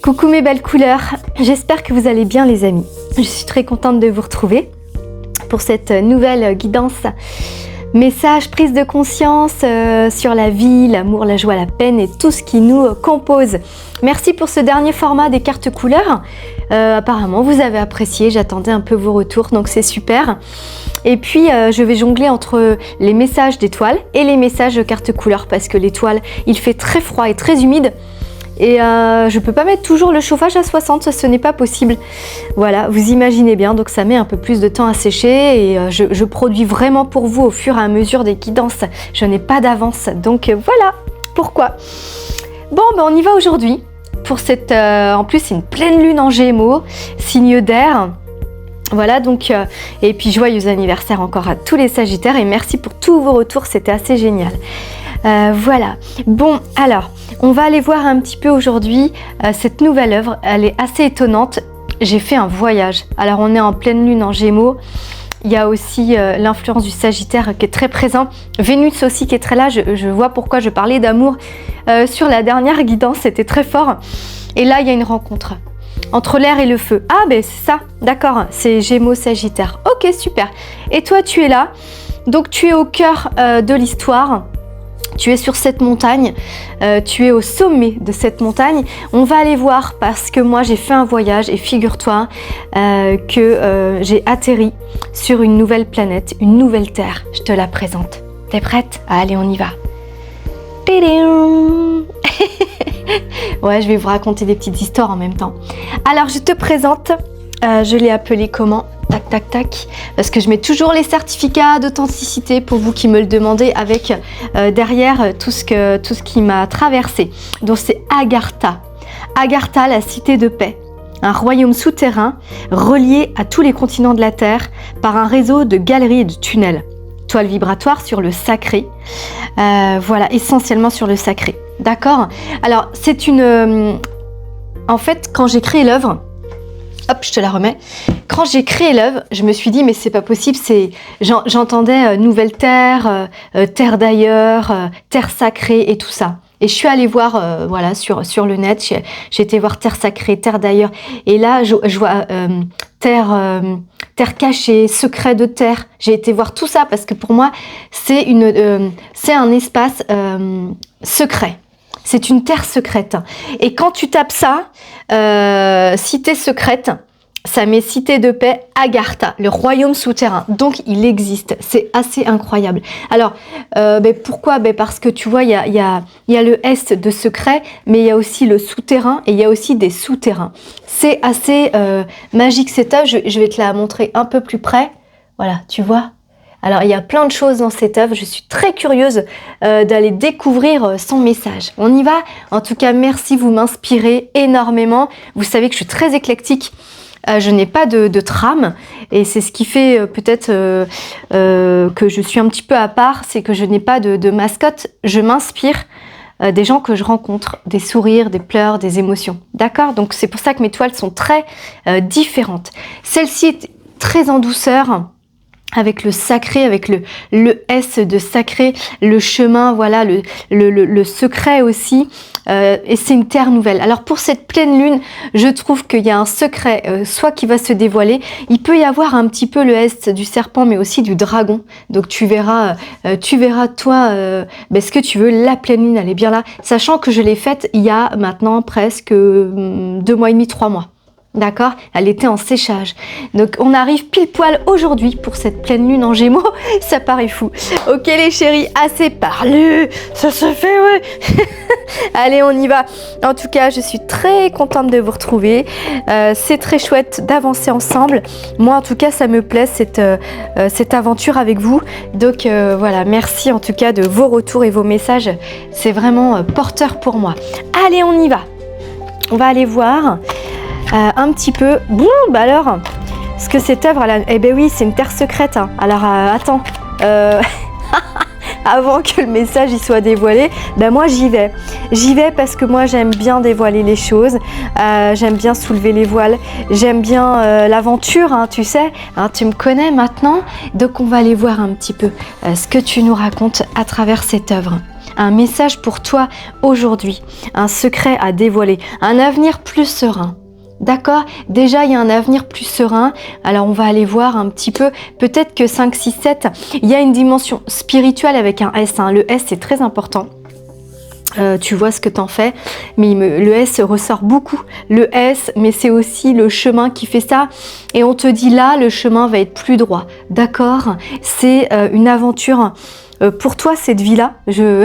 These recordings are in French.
Coucou mes belles couleurs, j'espère que vous allez bien les amis. Je suis très contente de vous retrouver pour cette nouvelle guidance. Message, prise de conscience sur la vie, l'amour, la joie, la peine et tout ce qui nous compose. Merci pour ce dernier format des cartes couleurs. Apparemment vous avez apprécié, j'attendais un peu vos retours donc c'est super. Et puis je vais jongler entre les messages d'étoiles et les messages de cartes couleurs parce que l'étoile il fait très froid et très humide. Et je peux pas mettre toujours le chauffage à 60, ce n'est pas possible. Voilà, vous imaginez bien, donc ça met un peu plus de temps à sécher et je produis vraiment pour vous au fur et à mesure des guidances. Je n'ai pas d'avance, donc voilà pourquoi. Bon, ben on y va aujourd'hui pour cette... en plus, c'est une pleine lune en Gémeaux, signe d'air. Voilà, donc, et puis joyeux anniversaire encore à tous les Sagittaires et merci pour tous vos retours, c'était assez génial. Voilà, bon alors, on va aller voir un petit peu aujourd'hui cette nouvelle œuvre, elle est assez étonnante. J'ai fait un voyage, alors on est en pleine lune en Gémeaux, il y a aussi l'influence du Sagittaire qui est très présent, Vénus aussi qui est très là, je vois pourquoi je parlais d'amour sur la dernière guidance, c'était très fort. Et là il y a une rencontre entre l'air et le feu. Ah ben c'est ça, d'accord, c'est Gémeaux Sagittaire, ok super. Et toi tu es là, donc tu es au cœur de l'histoire. Tu es sur cette montagne, tu es au sommet de cette montagne. On va aller voir parce que moi j'ai fait un voyage et figure-toi que j'ai atterri sur une nouvelle planète, une nouvelle Terre. Je te la présente. T'es prête? Allez, on y va. Ouais, je vais vous raconter des petites histoires en même temps. Alors, je te présente, je l'ai appelé comment? Tac, tac, tac, parce que je mets toujours les certificats d'authenticité pour vous qui me le demandez avec derrière tout ce qui m'a traversé. Donc c'est Agartha. Agartha, la cité de paix. Un royaume souterrain relié à tous les continents de la Terre par un réseau de galeries et de tunnels. Toile vibratoire sur le sacré. Voilà, essentiellement sur le sacré. D'accord? Alors, c'est une... en fait, quand j'ai créé l'œuvre, hop, je te la remets. Quand j'ai créé l'œuvre, je me suis dit, mais c'est pas possible, j'entendais nouvelle terre, terre d'ailleurs, terre sacrée et tout ça. Et je suis allée voir, voilà, sur le net, j'ai été voir terre sacrée, terre d'ailleurs. Et là, je vois terre cachée, secret de terre. J'ai été voir tout ça parce que pour moi, c'est un espace secret. C'est une terre secrète. Et quand tu tapes ça, cité secrète, ça met cité de paix, Agartha, le royaume souterrain. Donc, il existe. C'est assez incroyable. Alors, pourquoi? Parce que tu vois, il y a le S de secret, mais il y a aussi le souterrain et il y a aussi des souterrains. C'est assez magique cette œuvre. Je vais te la montrer un peu plus près. Voilà, tu vois? Alors, il y a plein de choses dans cette œuvre. Je suis très curieuse d'aller découvrir son message. On y va? En tout cas, merci, vous m'inspirez énormément. Vous savez que je suis très éclectique. Je n'ai pas de trame et c'est ce qui fait peut-être que je suis un petit peu à part, c'est que je n'ai pas de mascotte. Je m'inspire des gens que je rencontre, des sourires, des pleurs, des émotions. D'accord? Donc, c'est pour ça que mes toiles sont très différentes. Celle-ci est très en douceur, avec le sacré, avec le S de sacré, le chemin, voilà, le secret aussi, et c'est une terre nouvelle. Alors pour cette pleine lune, je trouve qu'il y a un secret, soit qui va se dévoiler, il peut y avoir un petit peu le S du serpent, mais aussi du dragon, donc tu verras toi, ce que tu veux, la pleine lune, elle est bien là, sachant que je l'ai faite il y a maintenant presque 2 mois et demi, 3 mois. D'accord? Elle était en séchage. Donc, on arrive pile poil aujourd'hui pour cette pleine lune en Gémeaux. Ça paraît fou. Ok, les chéris, assez parlé. Ça se fait, ouais. Allez, on y va. En tout cas, je suis très contente de vous retrouver. C'est très chouette d'avancer ensemble. Moi, en tout cas, ça me plaît, cette aventure avec vous. Donc, voilà, merci en tout cas de vos retours et vos messages. C'est vraiment porteur pour moi. Allez, on y va. On va aller voir... un petit peu, alors, ce que cette œuvre, eh ben oui, c'est une terre secrète, hein. Alors, attends, avant que le message y soit dévoilé, ben moi j'y vais. J'y vais parce que moi j'aime bien dévoiler les choses, j'aime bien soulever les voiles, j'aime bien l'aventure, hein, tu sais, hein, tu me connais maintenant, donc on va aller voir un petit peu ce que tu nous racontes à travers cette œuvre. Un message pour toi aujourd'hui, un secret à dévoiler, un avenir plus serein. D'accord? Déjà, il y a un avenir plus serein. Alors, on va aller voir un petit peu. Peut-être que 5, 6, 7, il y a une dimension spirituelle avec un S. Hein. Le S, c'est très important. Tu vois ce que t'en fais, mais le S ressort beaucoup. Le S, mais c'est aussi le chemin qui fait ça. Et on te dit là, le chemin va être plus droit. D'accord? C'est une aventure. Pour toi, cette vie-là, je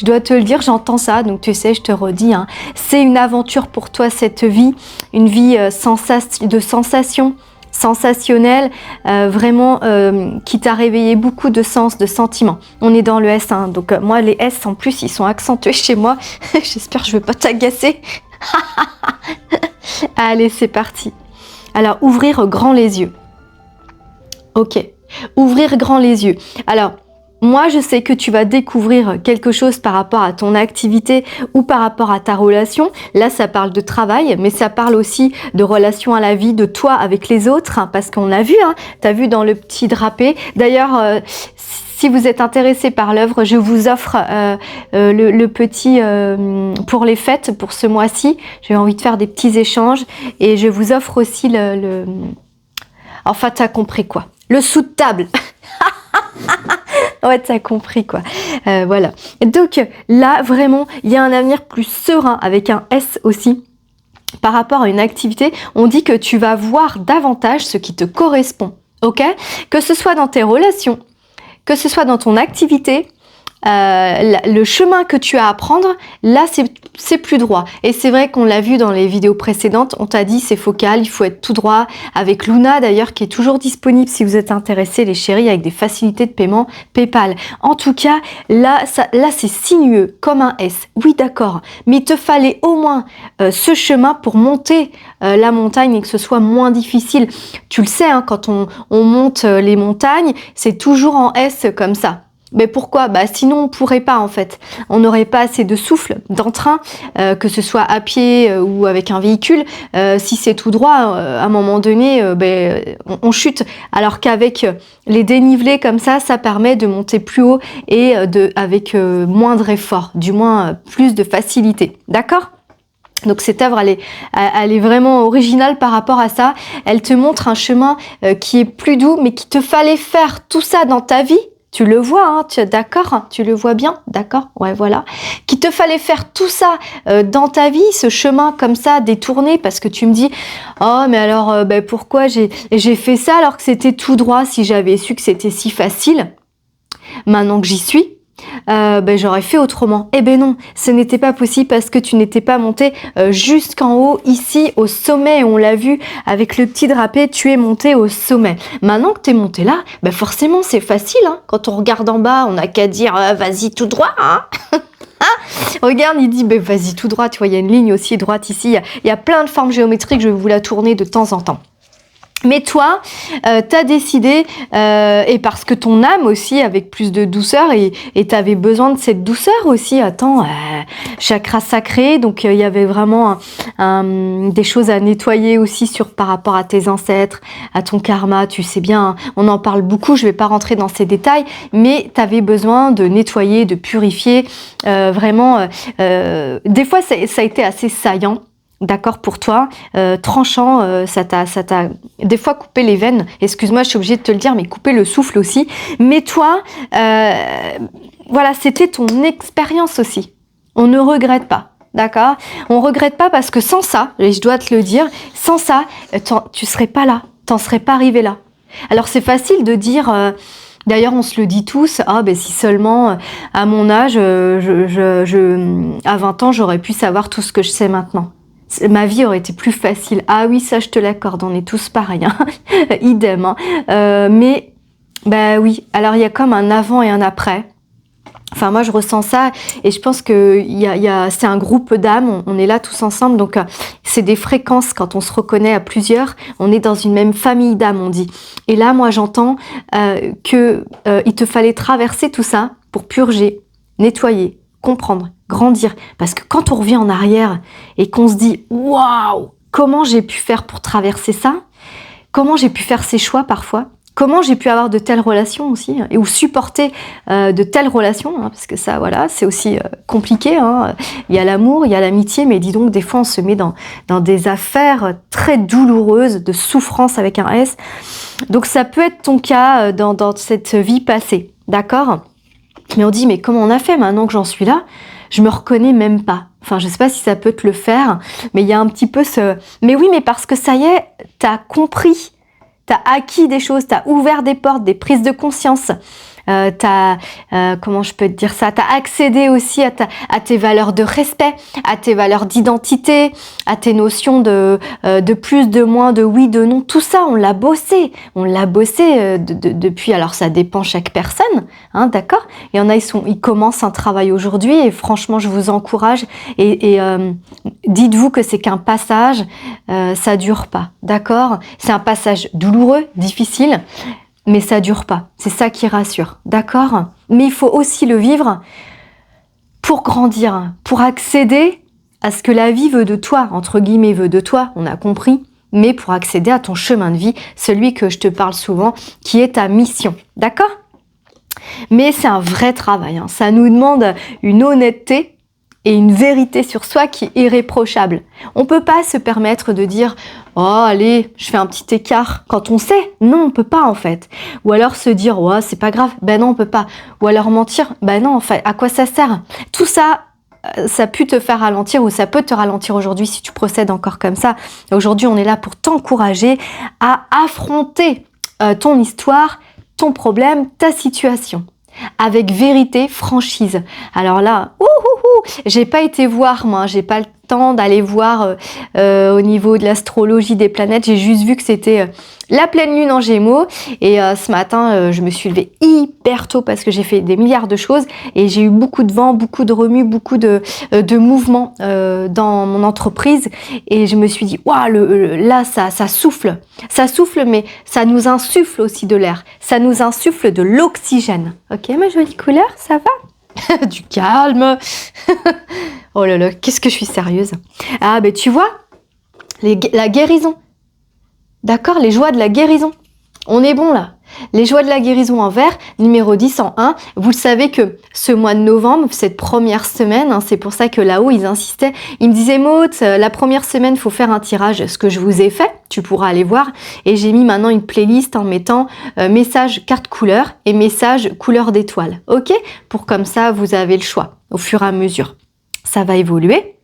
dois te le dire, j'entends ça, donc tu sais, je te redis, hein, c'est une aventure pour toi, cette vie, une vie de sensations, sensationnelle, vraiment qui t'a réveillé beaucoup de sens, de sentiments. On est dans le S, hein, donc moi, les S, en plus, ils sont accentués chez moi. J'espère que je ne vais pas t'agacer. Allez, c'est parti. Alors, ouvrir grand les yeux. Ok, ouvrir grand les yeux. Alors, moi, je sais que tu vas découvrir quelque chose par rapport à ton activité ou par rapport à ta relation. Là, ça parle de travail, mais ça parle aussi de relation à la vie, de toi avec les autres, hein, parce qu'on l'a vu, hein, tu as vu dans le petit drapé. D'ailleurs, si vous êtes intéressé par l'œuvre, je vous offre le petit pour les fêtes, pour ce mois-ci. J'ai envie de faire des petits échanges et je vous offre aussi Enfin, tu as compris quoi. Le sous de table. Ouais, t'as compris quoi. Voilà. Donc là, vraiment, il y a un avenir plus serein avec un S aussi. Par rapport à une activité, on dit que tu vas voir davantage ce qui te correspond. Ok? Que ce soit dans tes relations, que ce soit dans ton activité, le chemin que tu as à prendre, là c'est plus droit. Et c'est vrai qu'on l'a vu dans les vidéos précédentes, on t'a dit c'est focal, il faut être tout droit, avec Luna d'ailleurs qui est toujours disponible si vous êtes intéressés les chéris, avec des facilités de paiement PayPal. En tout cas, là c'est sinueux comme un S. Oui d'accord, mais il te fallait au moins ce chemin pour monter la montagne et que ce soit moins difficile. Tu le sais, hein, quand on monte les montagnes, c'est toujours en S comme ça. Mais pourquoi? Bah sinon on pourrait pas en fait. On n'aurait pas assez de souffle, d'entrain, que ce soit à pied ou avec un véhicule. Si c'est tout droit, à un moment donné, on chute. Alors qu'avec les dénivelés comme ça permet de monter plus haut et avec moindre effort, du moins plus de facilité. D'accord? Donc cette œuvre, elle est vraiment originale par rapport à ça. Elle te montre un chemin qui est plus doux, mais qu'il te fallait faire tout ça dans ta vie. Tu le vois, hein, d'accord, hein, tu le vois bien, d'accord, ouais, voilà. Qu'il te fallait faire tout ça dans ta vie, ce chemin comme ça détourné, parce que tu me dis, oh, mais alors, pourquoi j'ai fait ça alors que c'était tout droit, si j'avais su que c'était si facile. Maintenant que j'y suis, j'aurais fait autrement. Eh ben non, ce n'était pas possible parce que tu n'étais pas monté jusqu'en haut, ici au sommet. On l'a vu avec le petit drapé, tu es monté au sommet. Maintenant que tu es monté là, forcément c'est facile. Hein. Quand on regarde en bas, on n'a qu'à dire vas-y tout droit. Hein. Regarde, il dit vas-y tout droit. Tu vois, il y a une ligne aussi droite ici. Il y a plein de formes géométriques. Je vais vous la tourner de temps en temps. Mais toi, t'as décidé, et parce que ton âme aussi, avec plus de douceur, et t'avais besoin de cette douceur aussi. Attends, chakra sacré, donc il y avait vraiment des choses à nettoyer aussi par rapport à tes ancêtres, à ton karma, tu sais bien, hein, on en parle beaucoup, je vais pas rentrer dans ces détails, mais t'avais besoin de nettoyer, de purifier, vraiment, des fois ça a été assez saillant. D'accord pour toi, tranchant, ça t'a des fois coupé les veines. Excuse-moi, je suis obligée de te le dire, mais couper le souffle aussi. Mais toi, voilà, c'était ton expérience aussi. On ne regrette pas, d'accord? On regrette pas parce que sans ça, et je dois te le dire, sans ça, tu serais pas là, t'en serais pas arrivé là. Alors c'est facile de dire. D'ailleurs, on se le dit tous, si seulement à mon âge, à 20 ans, j'aurais pu savoir tout ce que je sais maintenant. Ma vie aurait été plus facile. Ah oui, ça je te l'accorde, on est tous pareils, hein. Idem. Hein. Mais oui, alors il y a comme un avant et un après. Enfin moi je ressens ça et je pense que c'est un groupe d'âmes, on est là tous ensemble, donc c'est des fréquences quand on se reconnaît à plusieurs, on est dans une même famille d'âmes on dit. Et là moi j'entends que il te fallait traverser tout ça pour purger, nettoyer, comprendre, grandir. Parce que quand on revient en arrière et qu'on se dit « Waouh, comment j'ai pu faire pour traverser ça ? Comment j'ai pu faire ces choix parfois ? Comment j'ai pu avoir de telles relations aussi, ou supporter de telles relations, parce que ça, voilà, c'est aussi compliqué. Il y a l'amour, il y a l'amitié, mais dis donc, des fois, on se met dans des affaires très douloureuses, de souffrance avec un S. Donc, ça peut être ton cas dans cette vie passée, d'accord ? Mais on dit, mais comment on a fait maintenant que j'en suis là ? Je me reconnais même pas. Enfin, je sais pas si ça peut te le faire, mais il y a un petit peu ce... Mais oui, mais parce que ça y est, t'as compris. T'as acquis des choses, t'as ouvert des portes, des prises de conscience. Comment je peux te dire ça ? T'as accédé aussi à tes valeurs de respect, à tes valeurs d'identité, à tes notions de plus, de moins, de oui, de non. Tout ça, on l'a bossé. On l'a bossé depuis. Alors, ça dépend chaque personne, d'accord ? Il y en a, ils commencent un travail aujourd'hui et franchement, je vous encourage. Et dites-vous que c'est qu'un passage, ça dure pas, d'accord ? C'est un passage douloureux, difficile. Mais ça dure pas, c'est ça qui rassure, d'accord ? Mais il faut aussi le vivre pour grandir, pour accéder à ce que la vie veut de toi, entre guillemets veut de toi, on a compris, mais pour accéder à ton chemin de vie, celui que je te parle souvent, qui est ta mission, d'accord ? Mais c'est un vrai travail, ça nous demande une honnêteté et une vérité sur soi qui est irréprochable. On peut pas se permettre de dire « Oh, allez, je fais un petit écart » quand on sait. Non, on peut pas en fait. Ou alors se dire « Oh, c'est pas grave ». Ben non, on peut pas. Ou alors mentir. Ben non, en fait, à quoi ça sert ? Tout ça, ça peut te faire ralentir ou ça peut te ralentir aujourd'hui si tu procèdes encore comme ça. Aujourd'hui, on est là pour t'encourager à affronter ton histoire, ton problème, ta situation. Avec vérité, franchise. Alors là, j'ai pas été voir, moi, j'ai pas le temps d'aller voir au niveau de l'astrologie des planètes. J'ai juste vu que c'était la pleine lune en Gémeaux et ce matin, je me suis levée hyper tôt parce que j'ai fait des milliards de choses et j'ai eu beaucoup de vent, beaucoup de remue, beaucoup de mouvements dans mon entreprise et je me suis dit, waouh, là, ça souffle. Ça souffle, mais ça nous insuffle aussi de l'air. Ça nous insuffle de l'oxygène. Ok, ma jolie couleur, ça va ? Du calme. Oh là là, qu'est-ce que je suis sérieuse. Ah, ben tu vois, la guérison. D'accord, les joies de la guérison. On est bon là. Les joies de la guérison en vert, numéro 10 en 1. Vous le savez que ce mois de novembre, cette première semaine, c'est pour ça que là-haut, ils insistaient. Ils me disaient, Maud, la première semaine, il faut faire un tirage. Ce que je vous ai fait, tu pourras aller voir. Et j'ai mis maintenant une playlist en mettant message carte couleur et message couleur d'étoile. Ok ? Pour comme ça, vous avez le choix au fur et à mesure. Ça va évoluer.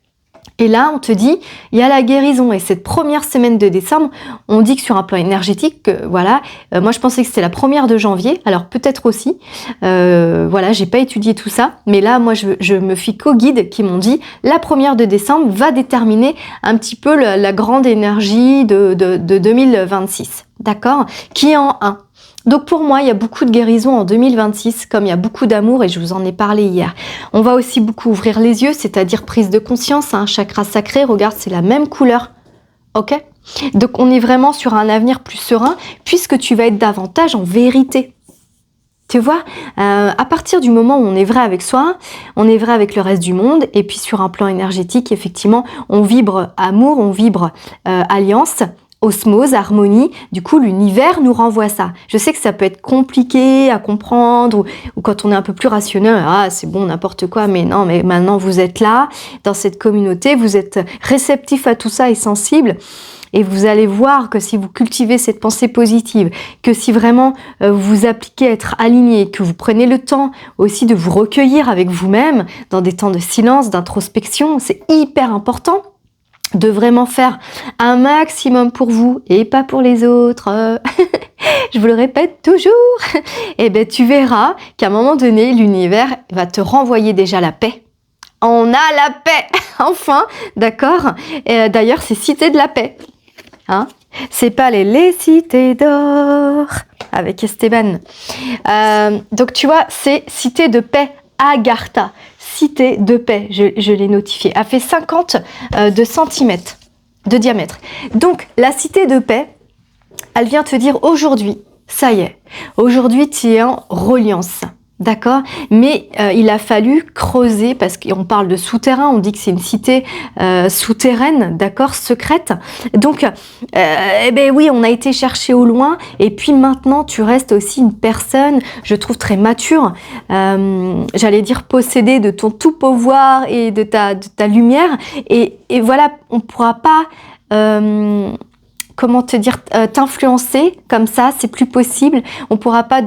Et là, on te dit, il y a la guérison. Et cette première semaine de décembre, on dit que sur un plan énergétique, voilà, moi je pensais que c'était la première de janvier, alors peut-être aussi, voilà, j'ai pas étudié tout ça, mais là, moi je me fie qu'aux guides qui m'ont dit, la première de décembre va déterminer un petit peu la grande énergie de 2026, d'accord, qui est en 1. Donc pour moi, il y a beaucoup de guérison en 2026, comme il y a beaucoup d'amour, et je vous en ai parlé hier. On va aussi beaucoup ouvrir les yeux, c'est-à-dire prise de conscience, chakra sacré, regarde, c'est la même couleur, ok ? Donc on est vraiment sur un avenir plus serein, puisque tu vas être davantage en vérité. Tu vois, à partir du moment où on est vrai avec soi, on est vrai avec le reste du monde, et puis sur un plan énergétique, effectivement, on vibre amour, on vibre alliance, osmose, harmonie, du coup l'univers nous renvoie ça. Je sais que ça peut être compliqué à comprendre ou quand on est un peu plus rationnel, c'est bon n'importe quoi, mais non, mais maintenant vous êtes là, dans cette communauté, vous êtes réceptif à tout ça et sensible. Et vous allez voir que si vous cultivez cette pensée positive, que si vraiment vous vous appliquez à être aligné, que vous prenez le temps aussi de vous recueillir avec vous-même dans des temps de silence, d'introspection, c'est hyper important de vraiment faire un maximum pour vous et pas pour les autres. Je vous le répète toujours. Et ben tu verras qu'à un moment donné, l'univers va te renvoyer déjà la paix. On a la paix, enfin, d'accord. D'ailleurs, c'est Cité de la paix. C'est pas les cités d'or avec Esteban. Donc tu vois, c'est Cité de paix Agartha. Cité de paix, je l'ai notifié, a fait 50 centimètres de diamètre. Donc, la cité de paix, elle vient te dire aujourd'hui, ça y est, aujourd'hui tu es en reliance, D'accord, mais il a fallu creuser parce qu'on parle de souterrain, on dit que c'est une cité souterraine, d'accord, secrète. Donc, eh ben oui, on a été chercher au loin et puis maintenant tu restes aussi une personne, je trouve très mature, j'allais dire possédée de ton tout pouvoir et de ta lumière et voilà, on pourra pas comment te dire, t'influencer comme ça, c'est plus possible. On pourra pas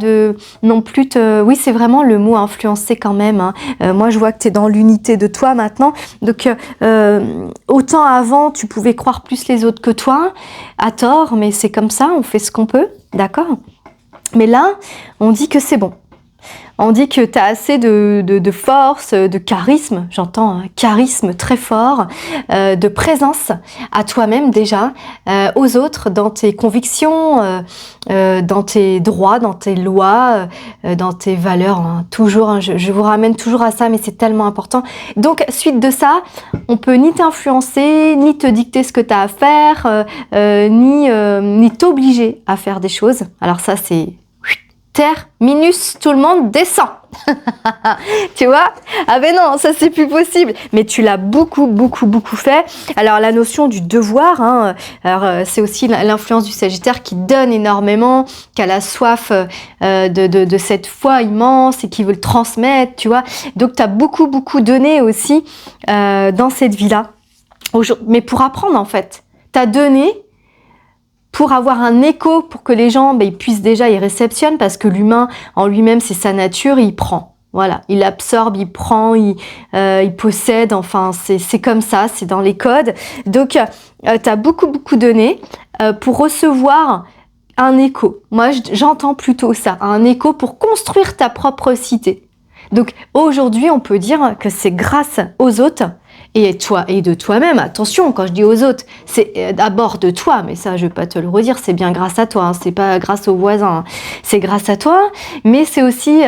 non plus oui, c'est vraiment le mot influencer quand même. Hein. Moi, je vois que tu es dans l'unité de toi maintenant. Donc, autant avant, tu pouvais croire plus les autres que toi, à tort, mais c'est comme ça, on fait ce qu'on peut, d'accord? Mais là, on dit que c'est bon. On dit que tu as assez de force, de charisme, j'entends un charisme très fort, de présence à toi-même déjà, aux autres, dans tes convictions, dans tes droits, dans tes lois, dans tes valeurs. Hein. Toujours, hein, je vous ramène toujours à ça, mais c'est tellement important. Donc, suite de ça, on peut ni t'influencer, ni te dicter ce que tu as à faire, ni t'obliger à faire des choses. Alors ça, c'est... Terminus, tout le monde descend. Tu vois? Ah ben non, ça c'est plus possible. Mais tu l'as beaucoup fait. Alors la notion du devoir, hein, alors c'est aussi l'influence du Sagittaire qui donne énormément, qui a la soif de cette foi immense et qui veut le transmettre, tu vois. Donc tu as beaucoup donné aussi dans cette vie-là. Mais pour apprendre en fait. Tu as donné pour avoir un écho, pour que les gens ils puissent déjà y réceptionnent, parce que l'humain en lui-même c'est sa nature, il prend. Voilà, il absorbe, il prend, il possède, enfin c'est comme ça, c'est dans les codes. Donc tu as beaucoup donné pour recevoir un écho. Moi j'entends plutôt ça, un écho pour construire ta propre cité. Donc aujourd'hui on peut dire que c'est grâce aux autres et toi et de toi-même. Attention, quand je dis aux autres, c'est d'abord de toi, mais ça je vais pas te le redire, c'est bien grâce à toi, hein, c'est pas grâce aux voisins, hein. C'est grâce à toi, mais c'est aussi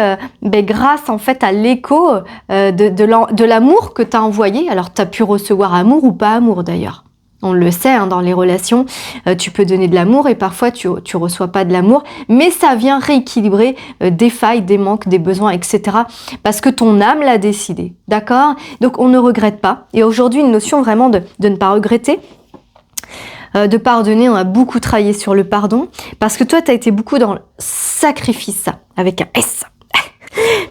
grâce en fait à l'écho de l'amour que tu as envoyé. Alors tu as pu recevoir amour ou pas amour d'ailleurs. On le sait, hein, dans les relations, tu peux donner de l'amour et parfois tu reçois pas de l'amour, mais ça vient rééquilibrer des failles, des manques, des besoins, etc. Parce que ton âme l'a décidé, d'accord? Donc on ne regrette pas. Et aujourd'hui, une notion vraiment de ne pas regretter, de pardonner. On a beaucoup travaillé sur le pardon, parce que toi, tu as été beaucoup dans le sacrifice, avec un S.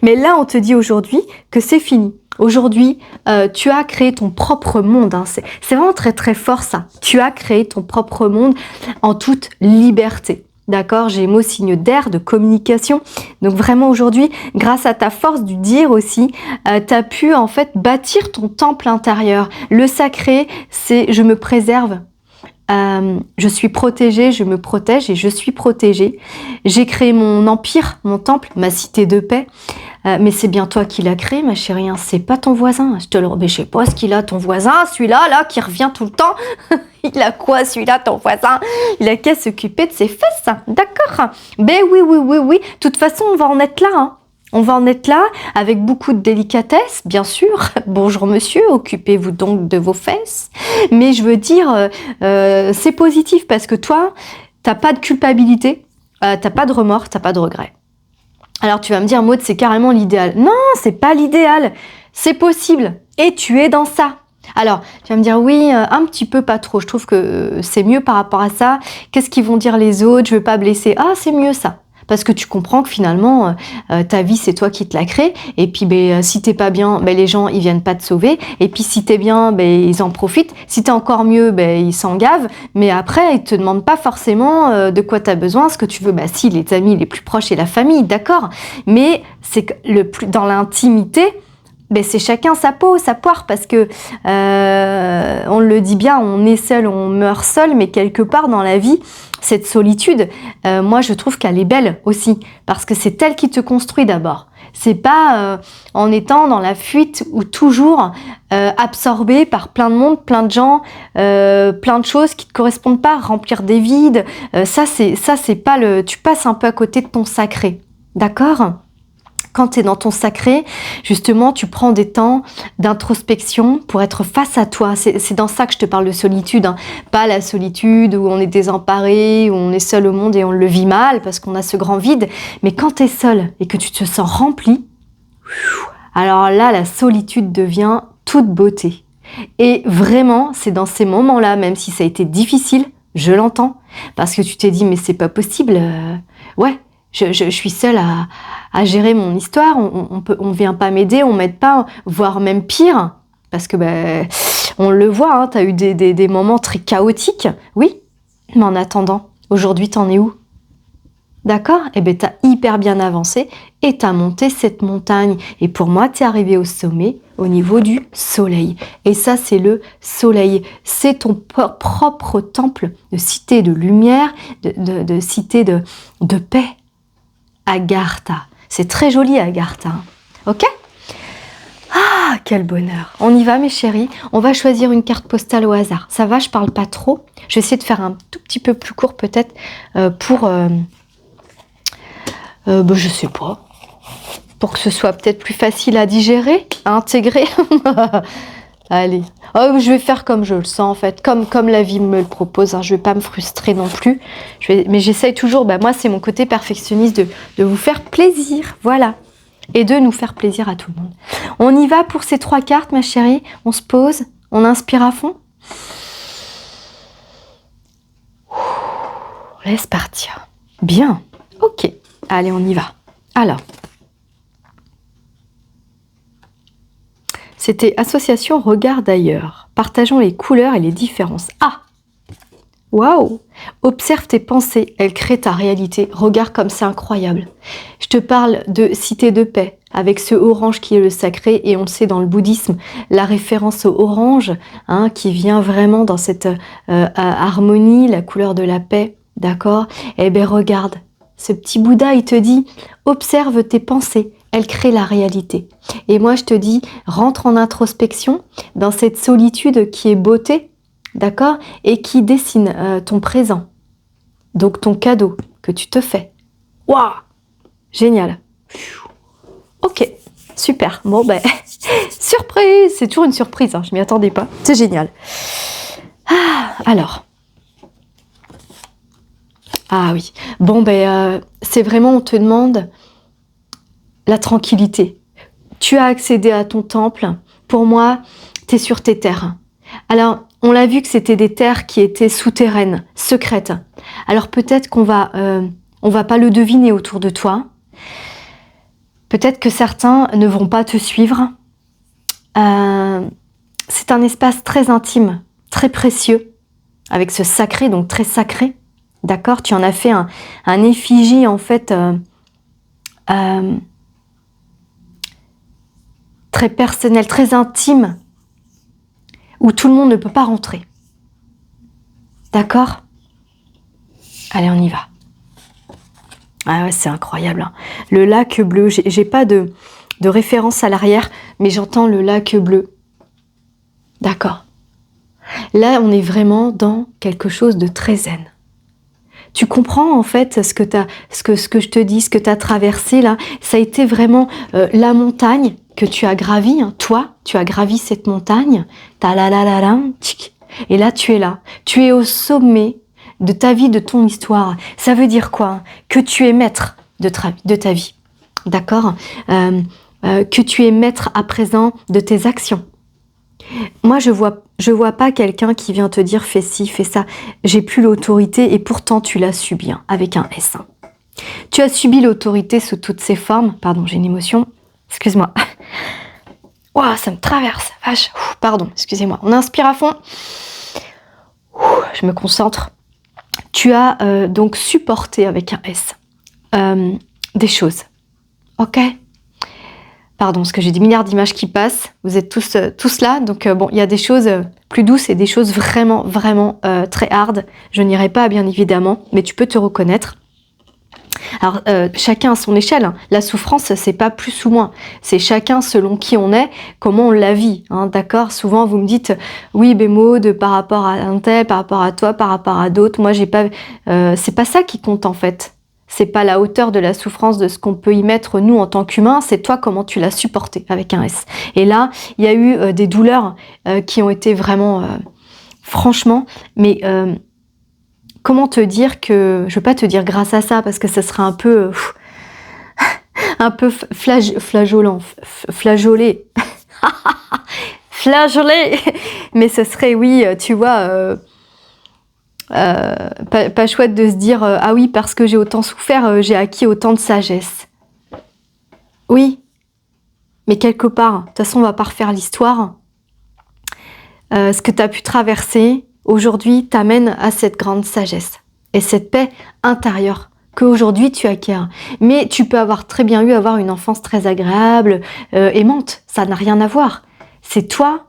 Mais là, on te dit aujourd'hui que c'est fini. Aujourd'hui, tu as créé ton propre monde. Hein. C'est vraiment très fort ça. Tu as créé ton propre monde en toute liberté. D'accord? J'ai mot signe d'air, de communication. Donc vraiment aujourd'hui, grâce à ta force du dire aussi, tu as pu en fait bâtir ton temple intérieur. Le sacré, c'est je me préserve. Je suis protégée, je me protège et je suis protégée. J'ai créé mon empire, mon temple, ma cité de paix. Mais c'est bien toi qui l'as créé, ma chérie. Hein. C'est pas ton voisin. Mais je sais pas ce qu'il a, ton voisin, celui-là, là, qui revient tout le temps. Il a quoi, celui-là, ton voisin? Il a qu'à s'occuper de ses fesses. D'accord. Ben oui. De toute façon, on va en être là. Hein. On va en être là avec beaucoup de délicatesse, bien sûr. Bonjour monsieur, occupez-vous donc de vos fesses. Mais je veux dire, c'est positif parce que toi, t'as pas de culpabilité, t'as pas de remords, t'as pas de regrets. Alors tu vas me dire, Maud, c'est carrément l'idéal. Non, c'est pas l'idéal. C'est possible. Et tu es dans ça. Alors, tu vas me dire, oui, un petit peu, pas trop. Je trouve que c'est mieux par rapport à ça. Qu'est-ce qu'ils vont dire les autres? Je veux pas blesser. Ah, c'est mieux ça. Parce que tu comprends que finalement, ta vie, c'est toi qui te la crée. Et puis, si t'es pas bien, les gens, ils viennent pas te sauver. Et puis, si t'es bien, ils en profitent. Si t'es encore mieux, ils s'en gavent. Mais après, ils te demandent pas forcément de quoi t'as besoin, ce que tu veux. Si, les amis les plus proches et la famille, d'accord. Mais c'est que dans l'intimité, c'est chacun sa peau, sa poire, parce que on le dit bien, on est seul, on meurt seul, mais quelque part dans la vie, cette solitude, moi je trouve qu'elle est belle aussi, parce que c'est elle qui te construit d'abord. C'est pas en étant dans la fuite ou toujours absorbé par plein de monde, plein de gens, plein de choses qui te correspondent pas, remplir des vides. Ça c'est pas tu passes un peu à côté de ton sacré, d'accord ? Quand tu es dans ton sacré, justement, tu prends des temps d'introspection pour être face à toi. C'est dans ça que je te parle de solitude, hein. Pas la solitude où on est désemparé, où on est seul au monde et on le vit mal parce qu'on a ce grand vide. Mais quand tu es seul et que tu te sens rempli, alors là, la solitude devient toute beauté. Et vraiment, c'est dans ces moments-là, même si ça a été difficile, je l'entends, parce que tu t'es dit, mais c'est pas possible, ouais. Je suis seule à gérer mon histoire, on vient pas m'aider, on m'aide pas, voire même pire, parce que on le voit, hein, tu as eu des moments très chaotiques, oui, mais en attendant, aujourd'hui t'en es où? D'accord? Eh bien, t'as hyper bien avancé et t'as monté cette montagne. Et pour moi, t'es arrivé au sommet, au niveau du soleil. Et ça, c'est le soleil. C'est ton propre temple de cité de lumière, de cité de paix. Agartha. C'est très joli, Agartha. Ok? Ah, quel bonheur. On y va, mes chéris. On va choisir une carte postale au hasard. Ça va, je parle pas trop. Je vais essayer de faire un tout petit peu plus court, peut-être, pour... je sais pas. Pour que ce soit peut-être plus facile à digérer, à intégrer. Allez. Oh, je vais faire comme je le sens, en fait. Comme la vie me le propose. Hein. Je vais pas me frustrer non plus. Mais j'essaye toujours. Moi, c'est mon côté perfectionniste de vous faire plaisir. Voilà. Et de nous faire plaisir à tout le monde. On y va pour ces 3 cartes, ma chérie. On se pose. On inspire à fond. Laisse partir. Bien. Ok. Allez, on y va. Alors. C'était association regard d'ailleurs. Partageons les couleurs et les différences. Ah! Waouh! Observe tes pensées, elles créent ta réalité. Regarde comme c'est incroyable. Je te parle de cité de paix, avec ce orange qui est le sacré, et on le sait dans le bouddhisme, la référence au orange, hein, qui vient vraiment dans cette harmonie, la couleur de la paix, d'accord? Eh bien regarde, ce petit Bouddha, il te dit, observe tes pensées, elles créent la réalité. Et moi, je te dis, rentre en introspection, dans cette solitude qui est beauté, d'accord? Et qui dessine ton présent. Donc, ton cadeau que tu te fais. Waouh! Génial. Ok, super. Bon, surprise! C'est toujours une surprise, hein, je m'y attendais pas. C'est génial. Alors. Ah oui. Bon, c'est vraiment, on te demande la tranquillité. Tu as accédé à ton temple. Pour moi, tu es sur tes terres. Alors, on l'a vu que c'était des terres qui étaient souterraines, secrètes. Alors peut-être qu'on va pas le deviner autour de toi. Peut-être que certains ne vont pas te suivre. C'est un espace très intime, très précieux, avec ce sacré, donc très sacré. D'accord? Tu en as fait un effigie, en fait, très personnel, très intime, où tout le monde ne peut pas rentrer. D'accord? Allez, on y va. Ah ouais, c'est incroyable. Hein. Le lac bleu, j'ai pas de référence à l'arrière, mais j'entends le lac bleu. D'accord. Là, on est vraiment dans quelque chose de très zen. Tu comprends en fait ce que je te dis, ce que tu as traversé là. Ça a été vraiment la montagne que tu as gravie. Hein. Toi, tu as gravi cette montagne. Et là, tu es là. Tu es au sommet de ta vie, de ton histoire. Ça veut dire quoi? Que tu es maître de ta vie. D'accord? Que tu es maître à présent de tes actions. Moi, je vois pas quelqu'un qui vient te dire fais ci, fais ça. J'ai plus l'autorité et pourtant tu l'as subi, hein, avec un S. Hein. Tu as subi l'autorité sous toutes ses formes. Pardon, j'ai une émotion. Excuse-moi. Ouah, ça me traverse. Vache. Pardon, excusez-moi. On inspire à fond. Je me concentre. Tu as donc supporté avec un S des choses. Ok? Pardon, parce que j'ai des milliards d'images qui passent. Vous êtes tous là. Donc, il y a des choses plus douces et des choses vraiment, vraiment très hard. Je n'irai pas, bien évidemment, mais tu peux te reconnaître. Alors, chacun à son échelle. Hein. La souffrance, c'est pas plus ou moins. C'est chacun selon qui on est, comment on la vit. Hein, d'accord? Souvent, vous me dites, oui, Maud, par rapport à un tel, par rapport à toi, par rapport à d'autres. Moi, j'ai pas... c'est pas ça qui compte, en fait. C'est pas la hauteur de la souffrance de ce qu'on peut y mettre nous en tant qu'humains, c'est toi comment tu l'as supporté avec un S. Et là, il y a eu des douleurs qui ont été vraiment, franchement, mais comment te dire que, je veux pas te dire grâce à ça parce que ça serait un peu flageolant, flageolé, flageolé, mais ce serait oui, tu vois. Pas chouette de se dire ah oui, parce que j'ai autant souffert, j'ai acquis autant de sagesse. Oui, mais quelque part, de toute façon, on va pas refaire l'histoire. Ce que tu as pu traverser aujourd'hui t'amène à cette grande sagesse et cette paix intérieure qu'aujourd'hui tu acquiers. Mais tu peux avoir très bien avoir une enfance très agréable, aimante. Ça n'a rien à voir. C'est toi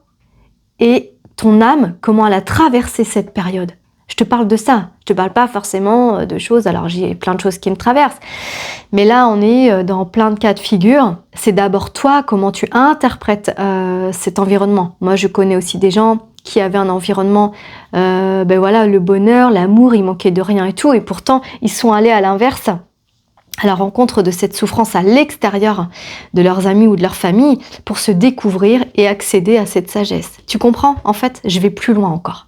et ton âme, comment elle a traversé cette période. Je te parle de ça. Je te parle pas forcément de choses. Alors j'ai plein de choses qui me traversent. Mais là, on est dans plein de cas de figure. C'est d'abord toi, comment tu interprètes cet environnement. Moi, je connais aussi des gens qui avaient un environnement, ben voilà, le bonheur, l'amour, il manquait de rien et tout. Et pourtant, ils sont allés à l'inverse, à la rencontre de cette souffrance à l'extérieur de leurs amis ou de leur famille pour se découvrir et accéder à cette sagesse. Tu comprends? En fait, je vais plus loin encore.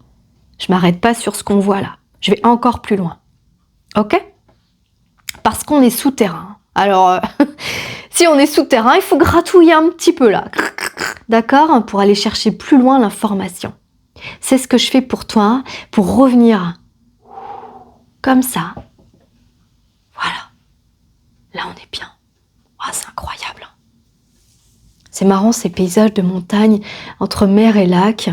Je m'arrête pas sur ce qu'on voit là. Je vais encore plus loin. Ok? Parce qu'on est souterrain. Alors, si on est souterrain, il faut gratouiller un petit peu là. D'accord? Pour aller chercher plus loin l'information. C'est ce que je fais pour toi, pour revenir comme ça. Voilà. Là, on est bien. Ah, c'est incroyable. C'est marrant ces paysages de montagne entre mer et lac.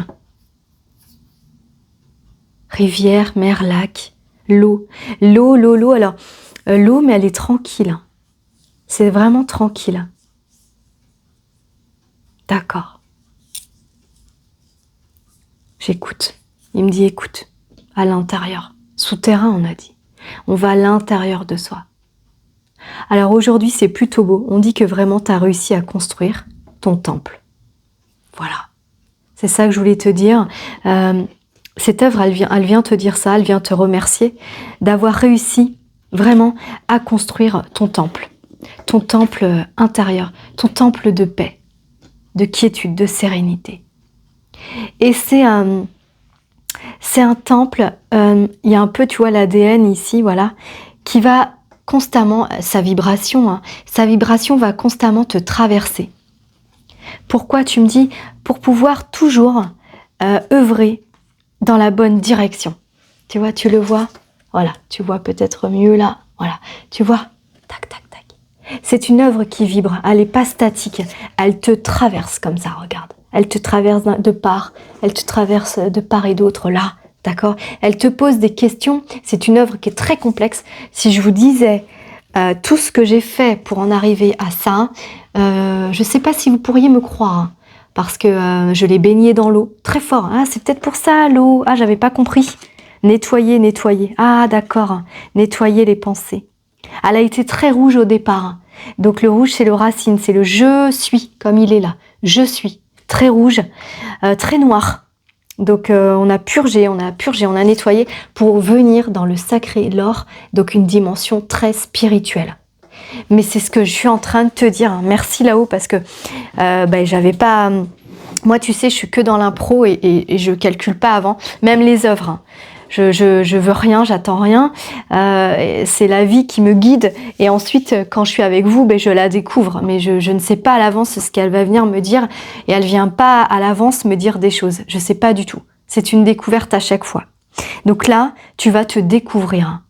Rivière, mer, lac, l'eau. L'eau. Alors, l'eau, mais elle est tranquille. C'est vraiment tranquille. D'accord. J'écoute. Il me dit écoute, à l'intérieur. Souterrain, on a dit. On va à l'intérieur de soi. Alors aujourd'hui, c'est plutôt beau. On dit que vraiment, tu as réussi à construire ton temple. Voilà. C'est ça que je voulais te dire. Cette œuvre, elle vient te dire ça, elle vient te remercier d'avoir réussi vraiment à construire ton temple intérieur, ton temple de paix, de quiétude, de sérénité. Et c'est un temple, il y a un peu, tu vois, l'ADN ici, voilà, qui va constamment, sa vibration va constamment te traverser. Pourquoi tu me dis? Pour pouvoir toujours œuvrer dans la bonne direction. Tu vois, tu le vois? Voilà, tu vois peut-être mieux là. Voilà, tu vois? Tac, tac, tac. C'est une œuvre qui vibre, elle n'est pas statique. Elle te traverse comme ça, regarde. Elle te traverse de part, elle te traverse de part et d'autre là, d'accord? Elle te pose des questions. C'est une œuvre qui est très complexe. Si je vous disais tout ce que j'ai fait pour en arriver à ça, je ne sais pas si vous pourriez me croire. Hein. Parce que je l'ai baignée dans l'eau, très fort. Ah, c'est peut-être pour ça, l'eau. Ah, j'avais pas compris. Nettoyer. Ah, d'accord. Nettoyer les pensées. Elle a été très rouge au départ. Donc, le rouge, c'est le racine. C'est le je suis, comme il est là. Je suis. Très rouge, très noir. Donc, on a purgé, on a nettoyé pour venir dans le sacré, l'or. Donc, une dimension très spirituelle. Mais c'est ce que je suis en train de te dire. Merci là-haut parce que j'avais pas... Moi, tu sais, je suis que dans l'impro et je calcule pas avant. Même les œuvres. Hein. Je veux rien, j'attends rien. C'est la vie qui me guide. Et ensuite, quand je suis avec vous, je la découvre. Mais je ne sais pas à l'avance ce qu'elle va venir me dire. Et elle vient pas à l'avance me dire des choses. Je sais pas du tout. C'est une découverte à chaque fois. Donc là, tu vas te découvrir.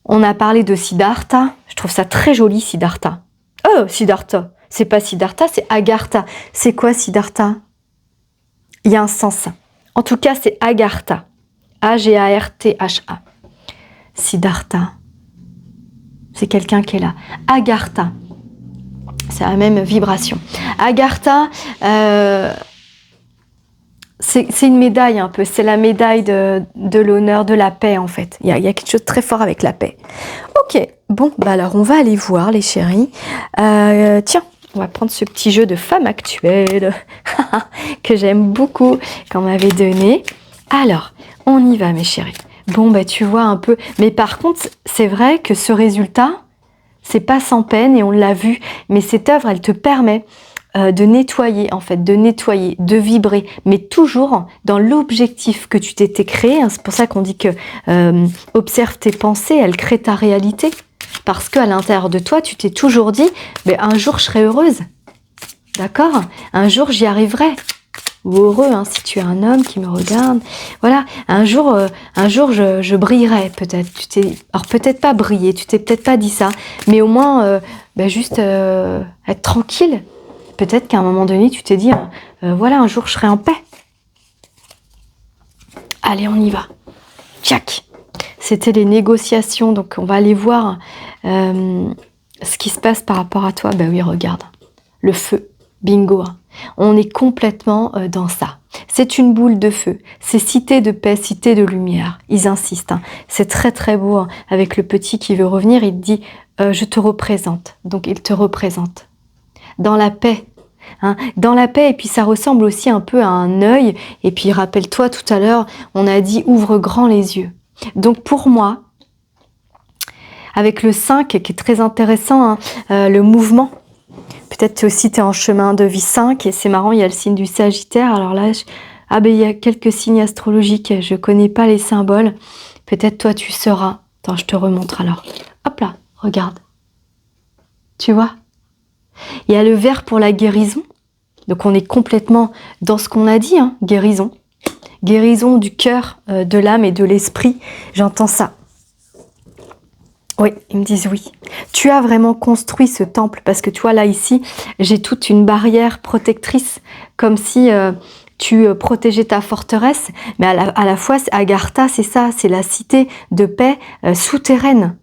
On a parlé de Siddhartha. Je trouve ça très joli, Siddhartha. Oh, Siddhartha. C'est pas Siddhartha, c'est Agartha. C'est quoi Siddhartha? Il y a un sens. En tout cas, c'est Agartha. A-G-A-R-T-H-A. Siddhartha. C'est quelqu'un qui est là. Agartha. C'est la même vibration. Agartha, c'est une médaille un peu. C'est la médaille de l'honneur, de la paix en fait. Il y a quelque chose de très fort avec la paix. Ok, bon, alors on va aller voir les chéris. Tiens, on va prendre ce petit jeu de femme actuelle que j'aime beaucoup, qu'on m'avait donné. Alors, on y va mes chéris. Bon, bah tu vois un peu. Mais par contre, c'est vrai que ce résultat, c'est pas sans peine et on l'a vu. Mais cette œuvre, elle te permet de nettoyer, en fait, de vibrer, mais toujours dans l'objectif que tu t'étais créé. Hein. C'est pour ça qu'on dit que observe tes pensées, elles créent ta réalité. Parce qu'à l'intérieur de toi, tu t'es toujours dit, mais un jour je serai heureuse. D'accord? Un jour j'y arriverai. Ou heureux, hein, si tu es un homme qui me regarde. Voilà, un jour je brillerai peut-être. Alors peut-être pas briller, tu t'es peut-être pas dit ça, mais au moins juste être tranquille. Peut-être qu'à un moment donné, tu t'es dit, voilà, un jour je serai en paix. Allez, on y va. Tchac. C'était les négociations, donc on va aller voir ce qui se passe par rapport à toi. Ben oui, regarde, le feu, bingo. Hein. On est complètement dans ça. C'est une boule de feu. C'est cité de paix, cité de lumière. Ils insistent. Hein. C'est très très beau. Hein. Avec le petit qui veut revenir, il dit je te représente. Donc il te représente. Dans la paix. Hein, dans la paix, et puis ça ressemble aussi un peu à un œil. Et puis rappelle-toi, tout à l'heure, on a dit ouvre grand les yeux. Donc pour moi, avec le 5 qui est très intéressant, hein, le mouvement. Peut-être aussi tu es en chemin de vie 5 et c'est marrant, il y a le signe du Sagittaire. Alors là, il y a quelques signes astrologiques, je connais pas les symboles. Peut-être toi tu seras. Attends, je te remontre alors. Hop là, regarde. Tu vois? Il y a le vert pour la guérison. Donc on est complètement dans ce qu'on a dit, hein, guérison. Guérison du cœur, de l'âme et de l'esprit. J'entends ça. Oui, ils me disent oui. Tu as vraiment construit ce temple parce que tu vois là ici, j'ai toute une barrière protectrice comme si tu protégeais ta forteresse. Mais à la fois, Agartha, c'est ça, c'est la cité de paix souterraine.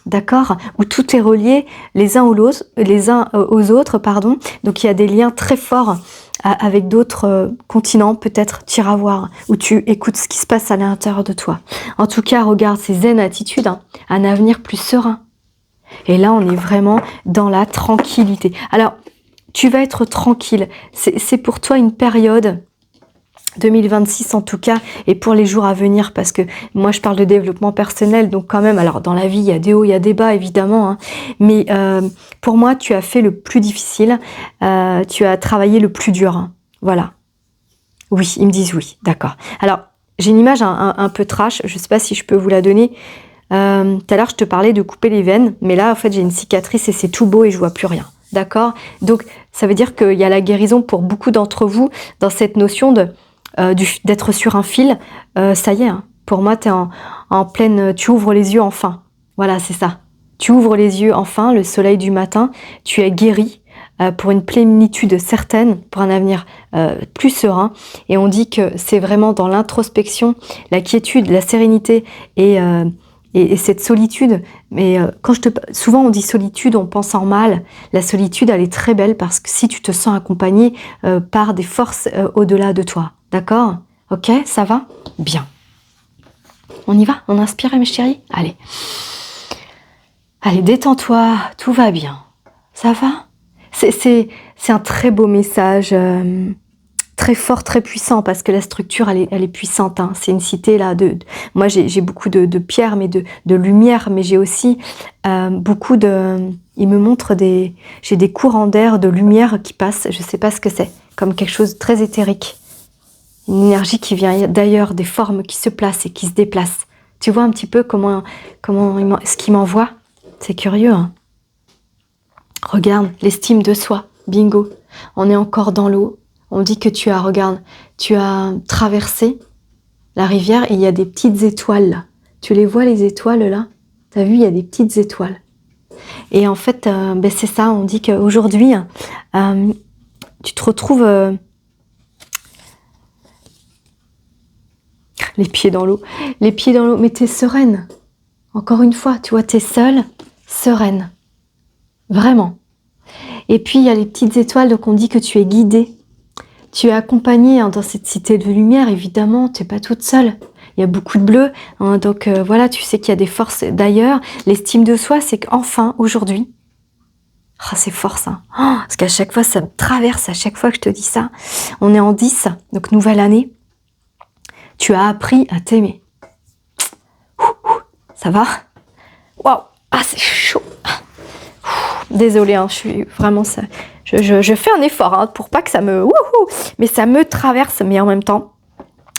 D'accord, où tout est relié les uns aux autres, pardon. Donc il y a des liens très forts avec d'autres continents, peut-être tu iras voir, où tu écoutes ce qui se passe à l'intérieur de toi. En tout cas, regarde ces zen attitudes, hein, un avenir plus serein. Et là, on est vraiment dans la tranquillité. Alors, tu vas être tranquille. C'est pour toi une période 2026 en tout cas, et pour les jours à venir, parce que moi je parle de développement personnel, donc quand même, alors dans la vie il y a des hauts, il y a des bas évidemment, hein, mais pour moi tu as fait le plus difficile, tu as travaillé le plus dur, hein, voilà. Oui, ils me disent oui, d'accord. Alors j'ai une image un peu trash, je sais pas si je peux vous la donner. Tout à l'heure je te parlais de couper les veines, mais là en fait j'ai une cicatrice et c'est tout beau et je vois plus rien. D'accord? Donc ça veut dire qu'il y a la guérison pour beaucoup d'entre vous dans cette notion d'être sur un fil. Ça y est, hein, pour moi tu es en pleine, tu ouvres les yeux enfin, voilà c'est ça, tu ouvres les yeux enfin, le soleil du matin, tu es guéri pour une plénitude certaine, pour un avenir plus serein, et on dit que c'est vraiment dans l'introspection, la quiétude, la sérénité et cette solitude. Mais souvent on dit solitude, on pense en mal. La solitude, elle est très belle parce que si tu te sens accompagné par des forces au-delà de toi. D'accord? Ok, ça va? Bien. On y va? On inspire, mes chéris? Allez. Allez, détends-toi, tout va bien. Ça va? C'est un très beau message, très fort, très puissant, parce que la structure, elle est puissante. Hein. C'est une cité, là, moi j'ai beaucoup de pierres, mais de lumière, mais j'ai aussi beaucoup de... Il me montre j'ai des courants d'air, de lumière qui passent, je sais pas ce que c'est, comme quelque chose de très éthérique. Une énergie qui vient d'ailleurs, des formes qui se placent et qui se déplacent. Tu vois un petit peu ce qu'il m'envoie? C'est curieux, hein. Regarde, l'estime de soi, bingo. On est encore dans l'eau. On dit que tu as traversé la rivière et il y a des petites étoiles là. Tu les vois, les étoiles là? T'as vu, il y a des petites étoiles. Et en fait, c'est ça, on dit qu'aujourd'hui, tu te retrouves... les pieds dans l'eau, mais t'es sereine. Encore une fois, tu vois, t'es seule, sereine. Vraiment. Et puis, il y a les petites étoiles, donc on dit que tu es guidée. Tu es accompagnée dans cette cité de lumière, évidemment, tu n'es pas toute seule. Il y a beaucoup de bleu, hein, donc voilà, tu sais qu'il y a des forces d'ailleurs. L'estime de soi, c'est qu'enfin, aujourd'hui, c'est fort ça. Parce qu'à chaque fois, ça me traverse, à chaque fois que je te dis ça. On est en 10, donc nouvelle année. Tu as appris à t'aimer. Ça va? Waouh! Ah, c'est chaud! Désolée, hein, je suis vraiment ça. Je fais un effort hein, pour pas que ça me... Wouhou, mais ça me traverse, mais en même temps,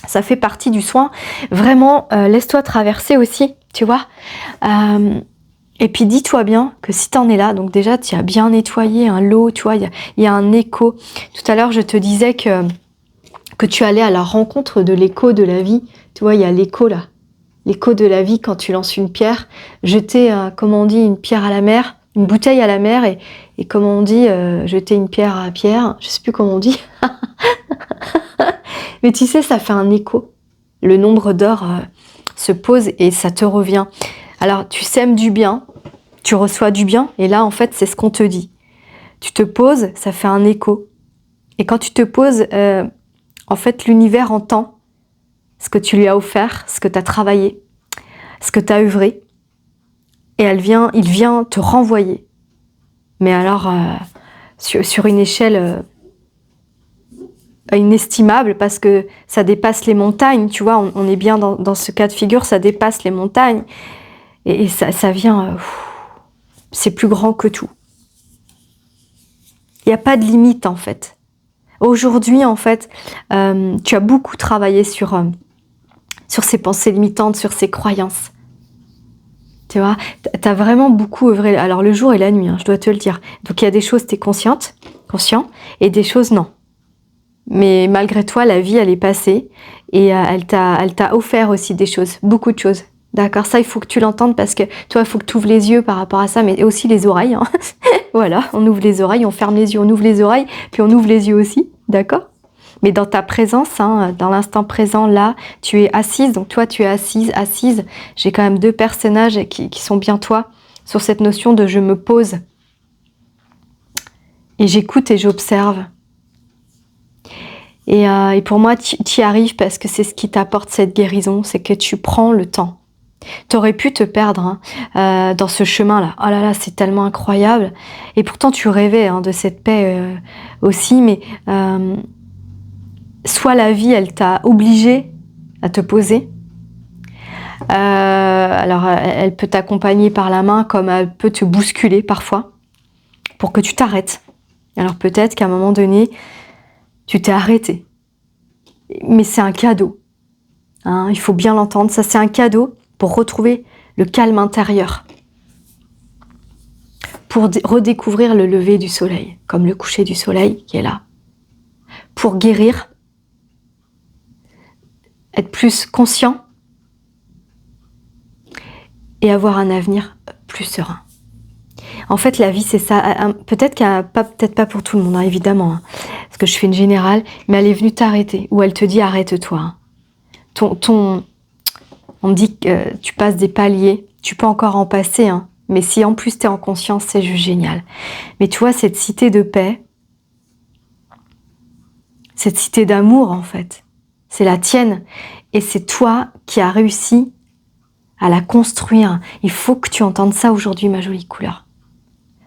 ça fait partie du soin. Vraiment, laisse-toi traverser aussi, tu vois. Et puis dis-toi bien que si t'en es là, donc déjà tu as bien nettoyé un lot, tu vois, il y a un écho. Tout à l'heure, je te disais que tu allais à la rencontre de l'écho de la vie. Tu vois, il y a l'écho là. L'écho de la vie quand tu lances une pierre. Jeter, comme on dit, une pierre à la mer, une bouteille à la mer et comme on dit, jeter une pierre à pierre. Je sais plus comment on dit. Mais tu sais, ça fait un écho. Le nombre d'or se pose et ça te revient. Alors, tu sèmes du bien, tu reçois du bien, et là, en fait, c'est ce qu'on te dit. Tu te poses, ça fait un écho. Et quand tu te poses, en fait, l'univers entend ce que tu lui as offert, ce que tu as travaillé, ce que tu as œuvré, et il vient te renvoyer. Mais alors, sur une échelle inestimable, parce que ça dépasse les montagnes, tu vois, on est bien dans ce cas de figure, ça dépasse les montagnes, et ça vient... c'est plus grand que tout. Il n'y a pas de limite, en fait. Aujourd'hui, en fait, tu as beaucoup travaillé sur ces pensées limitantes, sur ces croyances. Tu vois, tu as vraiment beaucoup œuvré. Alors, le jour et la nuit, hein, je dois te le dire. Donc, il y a des choses, tu es conscient, et des choses, non. Mais malgré toi, la vie, elle est passée, et elle t'a offert aussi des choses, beaucoup de choses. D'accord, ça, il faut que tu l'entendes parce que toi, il faut que tu ouvres les yeux par rapport à ça, mais aussi les oreilles. Hein. Voilà, on ouvre les oreilles, on ferme les yeux, on ouvre les oreilles, puis on ouvre les yeux aussi, d'accord? Mais dans ta présence, hein, dans l'instant présent, là, tu es assise, donc toi, tu es assise. J'ai quand même deux personnages qui sont bien toi, sur cette notion de je me pose. Et j'écoute et j'observe. Et pour moi, tu y arrives parce que c'est ce qui t'apporte cette guérison, c'est que tu prends le temps. T'aurais pu te perdre hein, dans ce chemin-là. Oh là là, c'est tellement incroyable. Et pourtant, tu rêvais hein, de cette paix aussi, mais soit la vie, elle t'a obligé à te poser. Alors, elle peut t'accompagner par la main, comme elle peut te bousculer parfois, pour que tu t'arrêtes. Alors peut-être qu'à un moment donné, tu t'es arrêté. Mais c'est un cadeau. Hein, il faut bien l'entendre. Ça, c'est un cadeau pour retrouver le calme intérieur. Pour redécouvrir le lever du soleil, comme le coucher du soleil qui est là. Pour guérir, être plus conscient et avoir un avenir plus serein. En fait, la vie, c'est ça. Peut-être peut-être pas pour tout le monde, hein, évidemment, hein, parce que je fais une générale, mais elle est venue t'arrêter, ou elle te dit arrête-toi. Hein. On me dit que tu passes des paliers, tu peux encore en passer, hein, mais si en plus tu es en conscience, c'est juste génial. Mais tu vois, cette cité de paix, cette cité d'amour, en fait, c'est la tienne, et c'est toi qui as réussi à la construire. Il faut que tu entendes ça aujourd'hui, ma jolie couleur.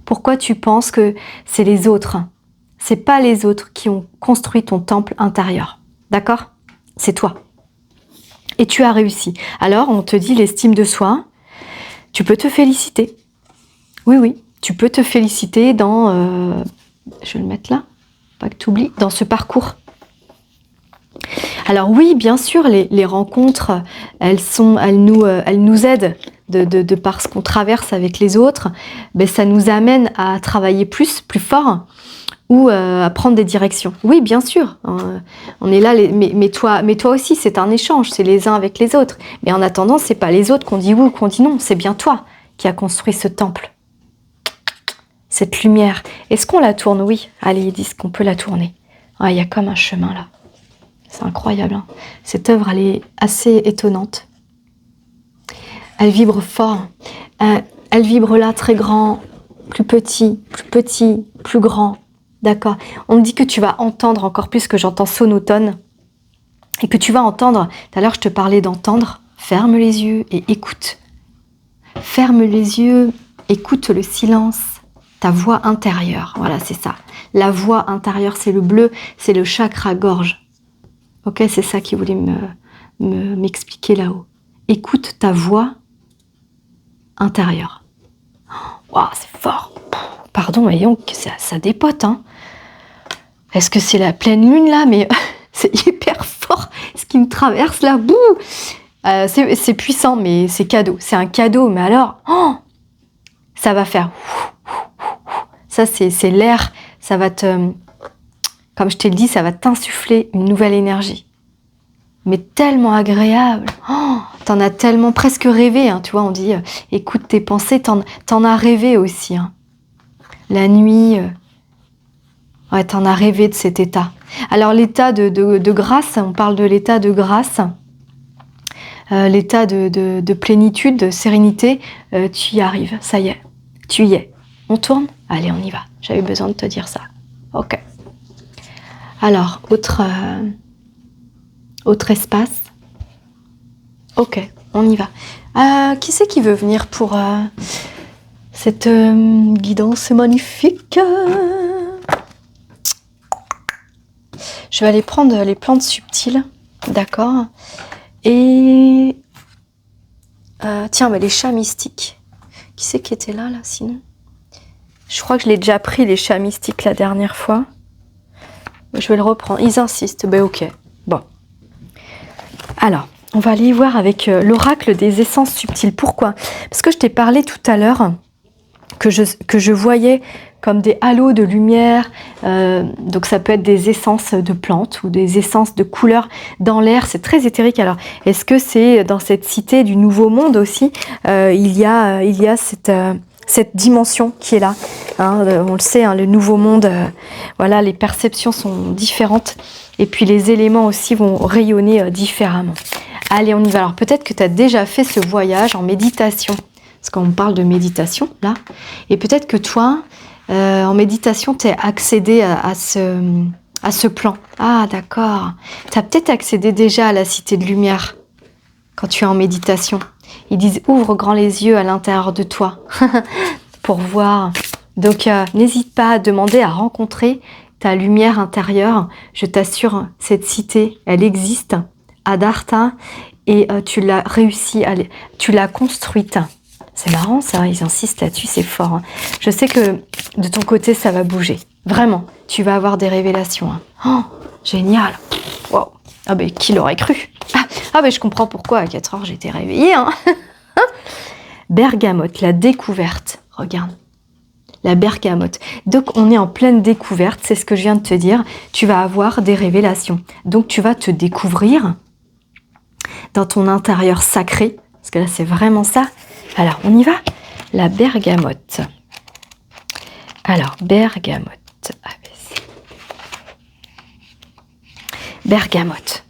Pourquoi tu penses que c'est les autres? C'est pas les autres qui ont construit ton temple intérieur. D'accord? C'est toi. Et tu as réussi. Alors, on te dit l'estime de soi. Tu peux te féliciter. Oui, tu peux te féliciter dans... je vais le mettre là, pas que tu oublies, dans ce parcours. Alors oui, bien sûr, les rencontres, elles nous aident de par ce qu'on traverse avec les autres. Ben, ça nous amène à travailler plus fort ou à prendre des directions. Oui, bien sûr, on est là, mais toi aussi, c'est un échange, c'est les uns avec les autres. Mais en attendant, c'est pas les autres qu'on dit oui ou qu'on dit non, c'est bien toi qui as construit ce temple. Cette lumière, est-ce qu'on la tourne? Oui, allez, ils disent qu'on peut la tourner. Ah, il y a comme un chemin là. C'est incroyable. Hein. Cette œuvre, elle est assez étonnante. Elle vibre fort. Elle vibre là très grand, plus petit, plus grand. D'accord. On me dit que tu vas entendre encore plus que j'entends sonotone. Et que tu vas entendre, tout à l'heure je te parlais d'entendre, ferme les yeux et écoute. Ferme les yeux, écoute le silence, ta voix intérieure. Voilà, c'est ça. La voix intérieure, c'est le bleu, c'est le chakra gorge. Ok, c'est ça qu'il voulait m'expliquer là-haut. Écoute ta voix intérieur. Waouh, c'est fort. Pardon, voyons que ça dépote. Hein. Est-ce que c'est la pleine lune là? Mais c'est hyper fort ce qui me traverse là. Bouh, c'est puissant, mais c'est cadeau. C'est un cadeau. Mais alors, ça va faire. Ça, c'est l'air. Ça va te... Comme je t'ai dit, ça va t'insuffler une nouvelle énergie. Mais tellement agréable. T'en as tellement presque rêvé. Hein, tu vois, on dit, écoute tes pensées. T'en as rêvé aussi. Hein. La nuit, ouais, t'en as rêvé de cet état. Alors, l'état de grâce, on parle de l'état de grâce. L'état de plénitude, de sérénité, tu y arrives. Ça y est, tu y es. On tourne? Allez, on y va. J'avais besoin de te dire ça. Ok. Alors, autre espace. Ok, on y va. Qui c'est qui veut venir pour cette guidance magnifique? Je vais aller prendre les plantes subtiles. D'accord. Et... tiens, les chats mystiques. Qui c'est qui était là, sinon? Je crois que je l'ai déjà pris, les chats mystiques, la dernière fois. Je vais le reprendre. Ils insistent. Ok. Bon. Alors, on va aller voir avec l'oracle des essences subtiles. Pourquoi? Parce que je t'ai parlé tout à l'heure que je voyais comme des halos de lumière. Donc, ça peut être des essences de plantes ou des essences de couleurs dans l'air. C'est très éthérique. Alors, est-ce que c'est dans cette cité du Nouveau Monde aussi il y a cette dimension qui est là. Hein, on le sait, hein, le Nouveau Monde, voilà, les perceptions sont différentes. Et puis les éléments aussi vont rayonner différemment. Allez, on y va. Alors peut-être que tu as déjà fait ce voyage en méditation. Parce qu'on parle de méditation, là. Et peut-être que toi, en méditation, tu as accédé à ce plan. Ah, d'accord. Tu as peut-être accédé déjà à la cité de lumière quand tu es en méditation. Ils disent ouvre grand les yeux à l'intérieur de toi pour voir. Donc n'hésite pas à demander à rencontrer ta lumière intérieure. Je t'assure, cette cité, elle existe à Dartha et tu l'as réussi, tu l'as construite. C'est marrant ça, ils insistent là-dessus, c'est fort. Hein. Je sais que de ton côté, ça va bouger. Vraiment, tu vas avoir des révélations. Hein. Génial. Wow. Ah ben, qui l'aurait cru? Ah ben, je comprends pourquoi à 4 heures j'étais réveillée. Hein. Bergamote, la découverte. Regarde. La bergamote. Donc, on est en pleine découverte, c'est ce que je viens de te dire. Tu vas avoir des révélations. Donc, tu vas te découvrir dans ton intérieur sacré. Parce que là, c'est vraiment ça. Alors, on y va. La bergamote. Alors, bergamote. Bergamote.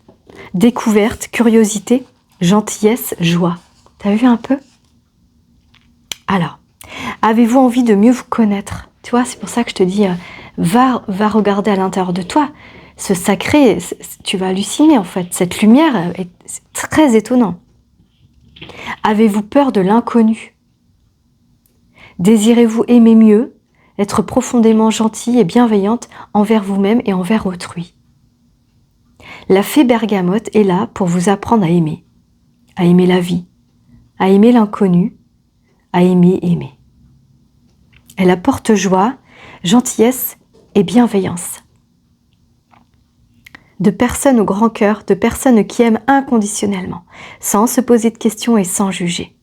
Découverte, curiosité, gentillesse, joie. T'as vu un peu? Alors, avez-vous envie de mieux vous connaître? Tu vois, c'est pour ça que je te dis, va regarder à l'intérieur de toi. Ce sacré, tu vas halluciner en fait. Cette lumière est très étonnant. Avez-vous peur de l'inconnu? Désirez-vous aimer mieux, être profondément gentille et bienveillante envers vous-même et envers autrui? La fée Bergamote est là pour vous apprendre à aimer la vie, à aimer l'inconnu, à aimer. Elle apporte joie, gentillesse et bienveillance. De personnes au grand cœur, de personnes qui aiment inconditionnellement, sans se poser de questions et sans juger.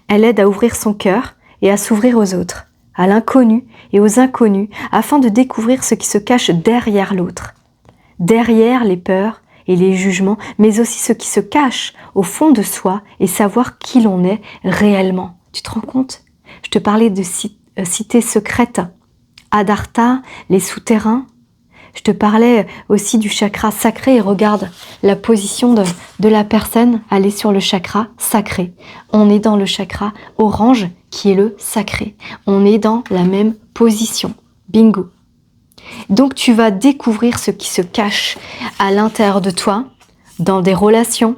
Elle aide à ouvrir son cœur et à s'ouvrir aux autres, à l'inconnu et aux inconnus, afin de découvrir ce qui se cache derrière l'autre, derrière les peurs et les jugements, mais aussi ce qui se cache au fond de soi et savoir qui l'on est réellement. Tu te rends compte? Je te parlais de cité secrète, Adartha, les souterrains. Je te parlais aussi du chakra sacré et regarde la position de la personne, elle est sur le chakra sacré. On est dans le chakra orange qui est le sacré. On est dans la même position. Bingo. Donc tu vas découvrir ce qui se cache à l'intérieur de toi, dans des relations,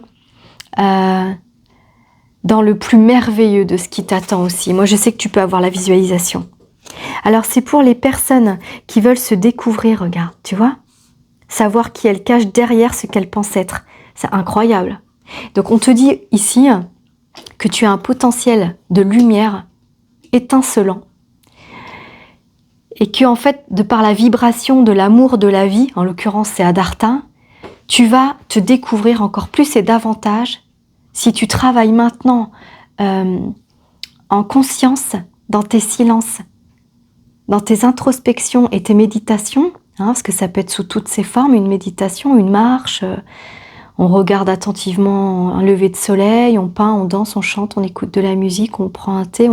dans le plus merveilleux de ce qui t'attend aussi. Moi je sais que tu peux avoir la visualisation. Alors c'est pour les personnes qui veulent se découvrir, regarde, tu vois, savoir qui elles cachent derrière ce qu'elles pensent être. C'est incroyable. Donc on te dit ici que tu as un potentiel de lumière étincelant et que en fait, de par la vibration de l'amour de la vie, en l'occurrence c'est Adartha, tu vas te découvrir encore plus et davantage si tu travailles maintenant en conscience dans tes silences, dans tes introspections et tes méditations, parce que ça peut être sous toutes ses formes, une méditation, une marche, on regarde attentivement un lever de soleil, on peint, on danse, on chante, on écoute de la musique, on prend un thé,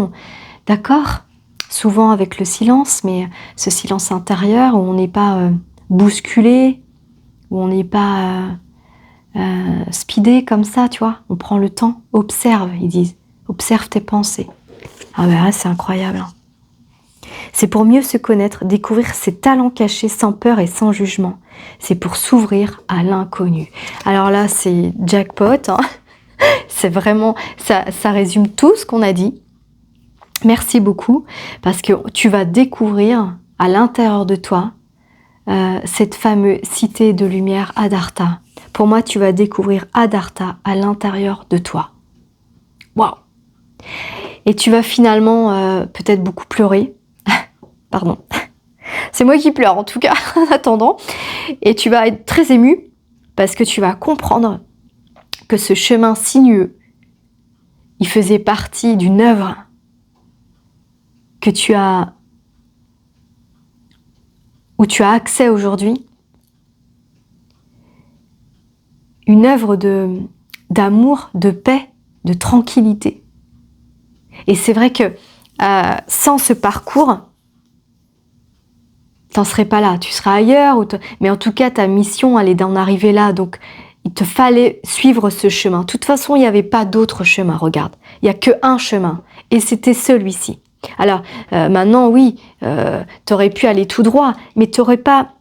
d'accord, souvent avec le silence, mais ce silence intérieur où on n'est pas bousculé, où on n'est pas speedé comme ça, tu vois. On prend le temps, observe, ils disent. Observe tes pensées. Ah ben là, c'est incroyable. Hein. C'est pour mieux se connaître, découvrir ses talents cachés sans peur et sans jugement. C'est pour s'ouvrir à l'inconnu. Alors là, c'est jackpot. Hein. C'est vraiment, ça résume tout ce qu'on a dit. Merci beaucoup, parce que tu vas découvrir à l'intérieur de toi cette fameuse cité de lumière Adartha. Pour moi, tu vas découvrir Adartha à l'intérieur de toi. Waouh! Et tu vas finalement peut-être beaucoup pleurer. Pardon. C'est moi qui pleure en tout cas, en attendant. Et tu vas être très ému parce que tu vas comprendre que ce chemin sinueux, il faisait partie d'une œuvre que tu as, où tu as accès aujourd'hui, une œuvre d'amour, de paix, de tranquillité. Et c'est vrai que sans ce parcours, t'en serais pas là, tu serais ailleurs, mais en tout cas ta mission elle est d'en arriver là, donc il te fallait suivre ce chemin. De toute façon, il n'y avait pas d'autre chemin, regarde, il n'y a qu'un chemin, et c'était celui-ci. Alors maintenant, oui, t'aurais pu aller tout droit, mais t'aurais pas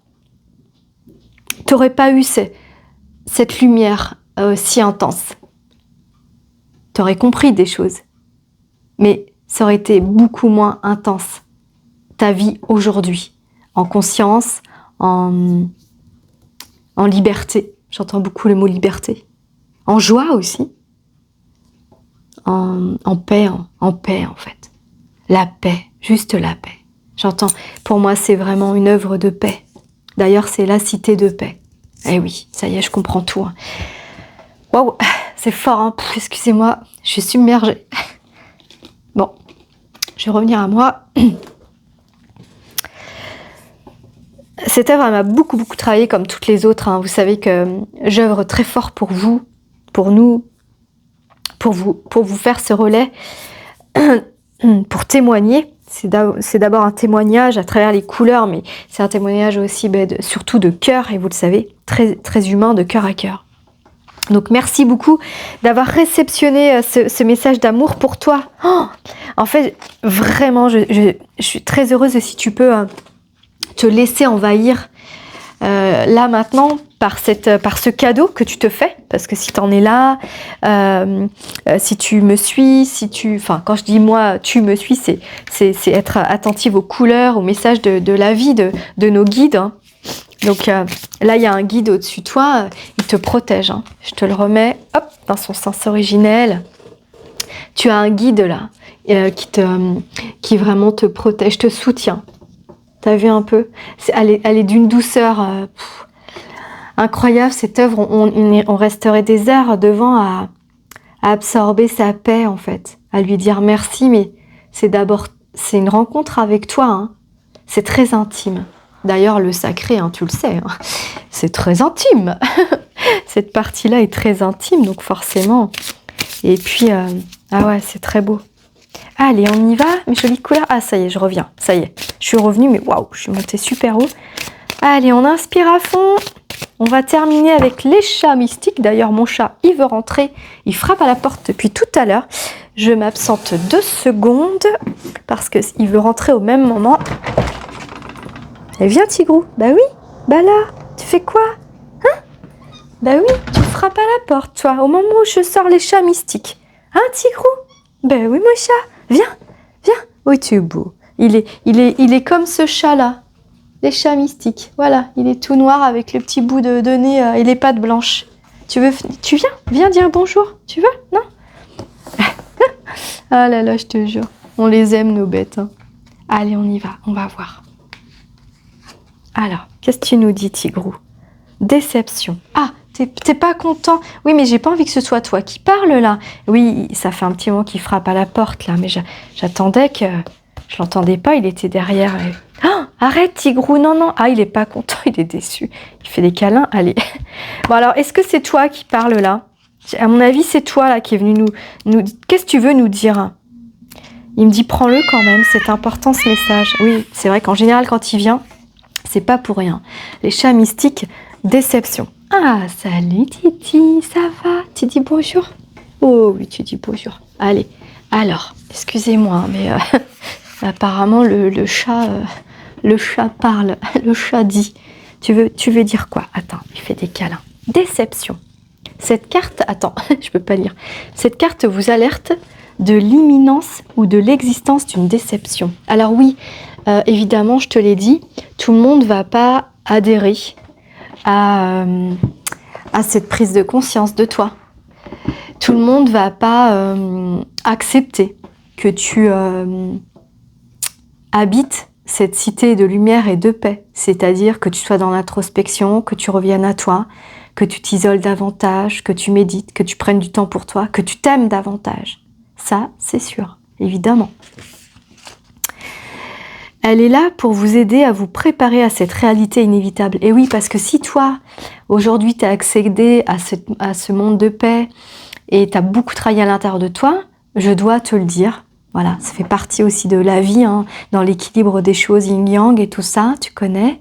eu cette lumière si intense. T'aurais compris des choses, mais ça aurait été beaucoup moins intense, ta vie aujourd'hui, en conscience, en liberté. J'entends beaucoup le mot liberté. En joie aussi. En paix, en paix en fait. La paix, juste la paix. J'entends, pour moi c'est vraiment une œuvre de paix. D'ailleurs c'est la cité de paix. Eh oui, ça y est, je comprends tout. Hein. Waouh, c'est fort, hein. Excusez-moi, je suis submergée. Bon, je vais revenir à moi. Cette œuvre m'a beaucoup travaillé comme toutes les autres. Hein. Vous savez que j'œuvre très fort pour vous, pour nous, pour vous faire ce relais, pour témoigner. C'est d'abord un témoignage à travers les couleurs, mais c'est un témoignage aussi surtout de cœur, et vous le savez, très, très humain, de cœur à cœur. Donc merci beaucoup d'avoir réceptionné ce message d'amour pour toi. Oh, en fait, vraiment, je suis très heureuse si tu peux te laisser envahir là maintenant par ce cadeau que tu te fais, parce que si tu en es là, si tu me suis, quand je dis moi, tu me suis, c'est être attentive aux couleurs, aux messages de la vie, de nos guides. Hein. Donc là, il y a un guide au-dessus de toi, il te protège. Hein. Je te le remets, hop, dans son sens originel. Tu as un guide là, qui vraiment te protège, te soutient. T'as vu un peu? Elle est d'une douceur incroyable, cette œuvre. On resterait des heures devant à absorber sa paix, en fait. À lui dire merci, mais c'est une rencontre avec toi. Hein. C'est très intime. D'ailleurs, le sacré, hein, tu le sais, hein, c'est très intime. Cette partie-là est très intime, donc forcément. Et puis, ah ouais, c'est très beau. Allez, on y va, mes jolies couleurs. Ah, ça y est, je reviens. Ça y est, je suis revenue, mais waouh, je suis montée super haut. Allez, on inspire à fond. On va terminer avec les chats mystiques. D'ailleurs, mon chat, il veut rentrer. Il frappe à la porte depuis tout à l'heure. Je m'absente 2 secondes parce qu'il veut rentrer au même moment. Et viens, Tigrou. Bah oui, bah là, tu fais quoi? Hein? Bah oui, tu frappes à la porte, toi, au moment où je sors les chats mystiques. Hein, Tigrou? Bah oui, mon chat. Viens. Oui, tu es beau. Il est comme ce chat-là. Les chats mystiques. Voilà, il est tout noir avec le petit bout de nez et les pattes blanches. Tu viens dire bonjour? Tu veux? Non? Ah là là, je te jure. On les aime, nos bêtes. Hein. Allez, on y va. On va voir. Alors, qu'est-ce que tu nous dis, Tigrou? Déception. Ah, t'es pas content? Oui, mais j'ai pas envie que ce soit toi qui parle, là. Oui, ça fait un petit moment qu'il frappe à la porte, là. Mais j'attendais que... Je l'entendais pas, il était derrière. Ah, arrête, Tigrou, non, non. Ah, il est pas content, il est déçu. Il fait des câlins, allez. Bon, alors, est-ce que c'est toi qui parle, là? À mon avis, c'est toi, là, qui est venu nous... Qu'est-ce que tu veux nous dire? Il me dit, prends-le quand même, c'est important, ce message. Oui, c'est vrai qu'en général, quand il vient, c'est pas pour rien. Les chats mystiques, déception. Ah, salut, Titi, ça va? Tu dis bonjour? Oh, oui, tu dis bonjour. Allez, alors, excusez-moi, mais... apparemment, le chat parle, le chat dit. Tu veux dire quoi? Attends, il fait des câlins. Déception. Cette carte, attends, je peux pas lire. Cette carte vous alerte de l'imminence ou de l'existence d'une déception. Alors oui, évidemment, je te l'ai dit, tout le monde va pas adhérer à cette prise de conscience de toi. Tout le monde va pas accepter que tu habites cette cité de lumière et de paix, c'est-à-dire que tu sois dans l'introspection, que tu reviennes à toi, que tu t'isoles davantage, que tu médites, que tu prennes du temps pour toi, que tu t'aimes davantage. Ça, c'est sûr, évidemment. Elle est là pour vous aider à vous préparer à cette réalité inévitable. Et oui, parce que si toi, aujourd'hui, tu as accédé à ce monde de paix et tu as beaucoup travaillé à l'intérieur de toi, je dois te le dire. Voilà, ça fait partie aussi de la vie, hein, dans l'équilibre des choses yin-yang et tout ça, tu connais.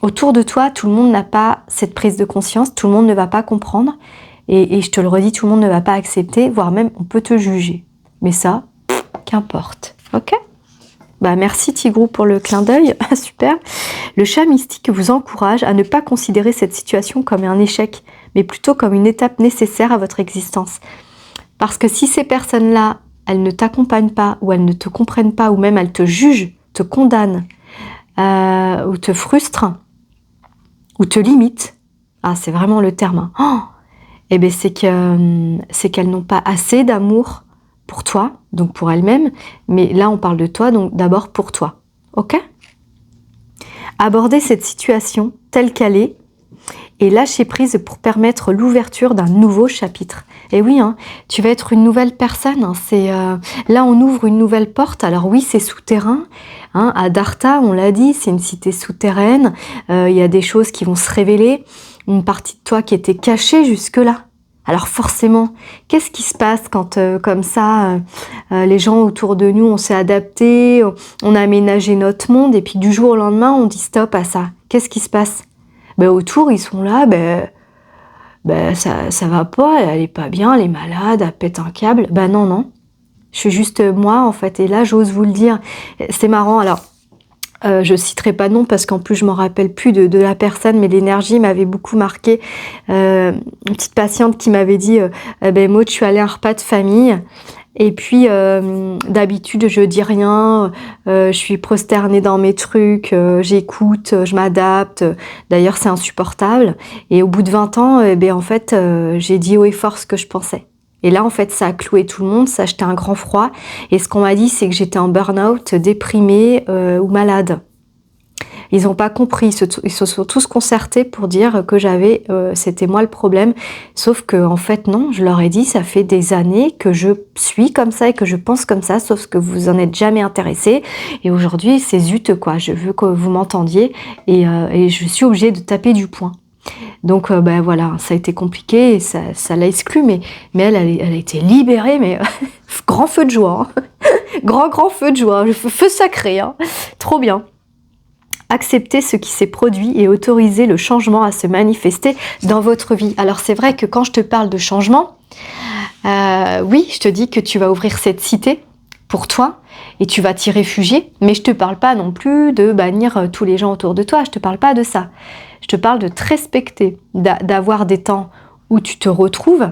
Autour de toi, tout le monde n'a pas cette prise de conscience, tout le monde ne va pas comprendre. Et je te le redis, tout le monde ne va pas accepter, voire même on peut te juger. Mais ça, qu'importe. Ok ? Bah merci Tigrou pour le clin d'œil, super. Le chat mystique vous encourage à ne pas considérer cette situation comme un échec, mais plutôt comme une étape nécessaire à votre existence. Parce que si ces personnes-là, elles ne t'accompagnent pas, ou elles ne te comprennent pas, ou même elles te jugent, te condamnent, ou te frustrent, ou te limitent, ah c'est vraiment le terme, hein. Eh bien c'est qu'elles n'ont pas assez d'amour pour toi, donc pour elles-mêmes, mais là on parle de toi, donc d'abord pour toi, ok? Abordez cette situation telle qu'elle est et lâcher prise pour permettre l'ouverture d'un nouveau chapitre. Et oui, hein, tu vas être une nouvelle personne, hein, là on ouvre une nouvelle porte, alors oui c'est souterrain, hein, à Dartha on l'a dit, c'est une cité souterraine, il y a des choses qui vont se révéler, une partie de toi qui était cachée jusque-là. Alors forcément, qu'est-ce qui se passe quand, comme ça, les gens autour de nous, on s'est adapté, on a aménagé notre monde, et puis du jour au lendemain, on dit stop à ça. Qu'est-ce qui se passe? Autour, ils sont là, ça va pas, elle est pas bien, elle est malade, elle pète un câble. Non, non, je suis juste moi, en fait, et là, j'ose vous le dire. C'est marrant, alors... je citerai pas de nom parce qu'en plus je m'en rappelle plus de la personne, mais l'énergie m'avait beaucoup marqué. Une petite patiente qui m'avait dit Maud, je suis allée à un repas de famille et puis d'habitude je dis rien, je suis prosternée dans mes trucs, j'écoute, je m'adapte. D'ailleurs c'est insupportable. Et au bout de 20 ans, en fait j'ai dit haut et fort ce que je pensais. Et là, en fait, ça a cloué tout le monde, ça a jeté un grand froid. Et ce qu'on m'a dit, c'est que j'étais en burn-out, déprimée ou malade. Ils n'ont pas compris, ils se sont tous concertés pour dire que c'était moi le problème. Sauf que, en fait, non, je leur ai dit, ça fait des années que je suis comme ça et que je pense comme ça, sauf que vous en êtes jamais intéressés. Et aujourd'hui, c'est zut, quoi. Je veux que vous m'entendiez et je suis obligée de taper du poing. Donc voilà, ça a été compliqué et ça l'a exclue, mais elle a été libérée, mais grand feu de joie, hein. grand feu de joie, feu sacré, hein. Trop bien. Accepter ce qui s'est produit et autoriser le changement à se manifester dans votre vie. Alors c'est vrai que quand je te parle de changement, oui, je te dis que tu vas ouvrir cette cité pour toi et tu vas t'y réfugier, mais je te parle pas non plus de bannir tous les gens autour de toi, je te parle pas de ça. Je te parle de te respecter, d'avoir des temps où tu te retrouves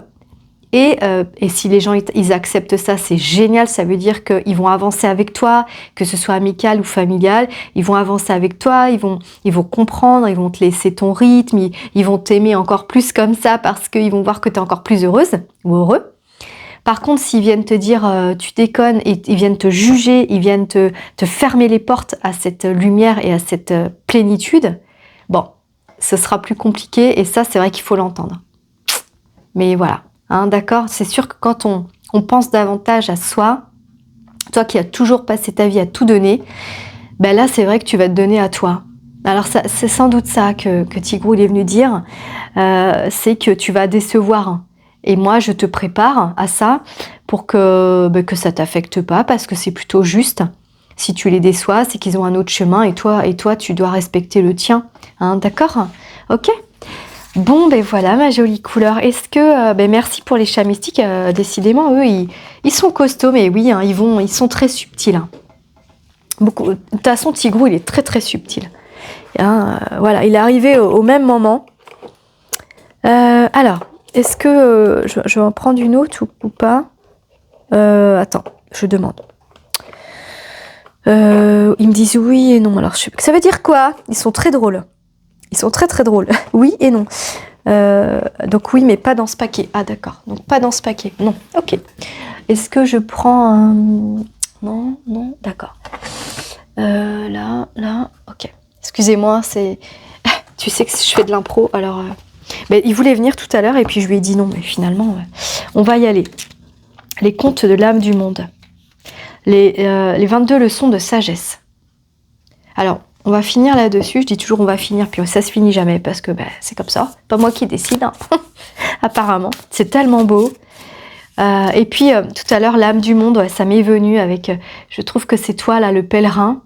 et si les gens ils acceptent ça, c'est génial, ça veut dire qu'ils vont avancer avec toi, que ce soit amical ou familial, ils vont avancer avec toi, ils vont comprendre, ils vont te laisser ton rythme, ils vont t'aimer encore plus comme ça parce qu'ils vont voir que tu es encore plus heureuse ou heureux. Par contre, s'ils viennent te dire tu déconnes et ils viennent te juger, ils viennent te fermer les portes à cette lumière et à cette plénitude, bon, ce sera plus compliqué et ça, c'est vrai qu'il faut l'entendre. Mais voilà, hein, d'accord? C'est sûr que quand on pense davantage à soi, toi qui as toujours passé ta vie à tout donner, ben là, c'est vrai que tu vas te donner à toi. Alors, c'est sans doute ça que Tigrou il est venu dire, c'est que tu vas décevoir. Et moi, je te prépare à ça pour que ça t'affecte pas, parce que c'est plutôt juste. Si tu les déçois, c'est qu'ils ont un autre chemin et toi, tu dois respecter le tien. Hein, d'accord? Ok? Bon, ben voilà ma jolie couleur. Est-ce que... merci pour les chats mystiques. Décidément, eux, ils sont costauds, mais oui, hein, ils sont très subtils. Hein. Beaucoup. De toute façon, Tigrou, il est très très subtil. Hein, voilà, il est arrivé au même moment. Alors, est-ce que je vais en prendre une autre ou pas? Attends, je demande. Ils me disent oui et non. Alors, ça veut dire quoi? Ils sont très drôles. Ils sont très très drôles. Oui et non. Donc oui, mais pas dans ce paquet. Ah d'accord. Donc pas dans ce paquet. Non. Ok. Est-ce que je prends un... Non, d'accord. Là, ok. Excusez-moi, c'est... Tu sais que je fais de l'impro, alors... il voulait venir tout à l'heure et puis je lui ai dit non, mais finalement, on va y aller. Les contes de l'âme du monde. Les 22 leçons de sagesse. Alors, on va finir là-dessus. Je dis toujours on va finir, puis ça se finit jamais parce que c'est comme ça. Pas moi qui décide, hein. Apparemment. C'est tellement beau. Et puis, tout à l'heure, l'âme du monde, ça m'est venu avec... je trouve que c'est toi, là, le pèlerin.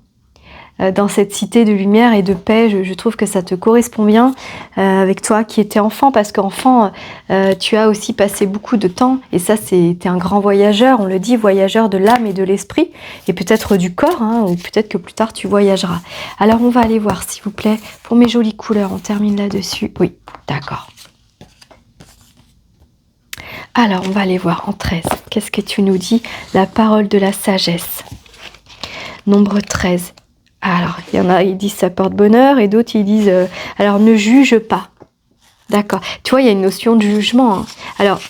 Dans cette cité de lumière et de paix, je trouve que ça te correspond bien avec toi qui étais enfant, parce qu'enfant, tu as aussi passé beaucoup de temps, et ça, t'es un grand voyageur, on le dit, voyageur de l'âme et de l'esprit, et peut-être du corps, hein, ou peut-être que plus tard tu voyageras. Alors on va aller voir, s'il vous plaît, pour mes jolies couleurs, on termine là-dessus. Oui, d'accord. Alors on va aller voir en 13. Qu'est-ce que tu nous dis? La parole de la sagesse. Nombre 13. Alors, il y en a, ils disent ça porte bonheur, et d'autres, ils disent, alors ne juge pas. D'accord. Tu vois, il y a une notion de jugement. Hein. Alors,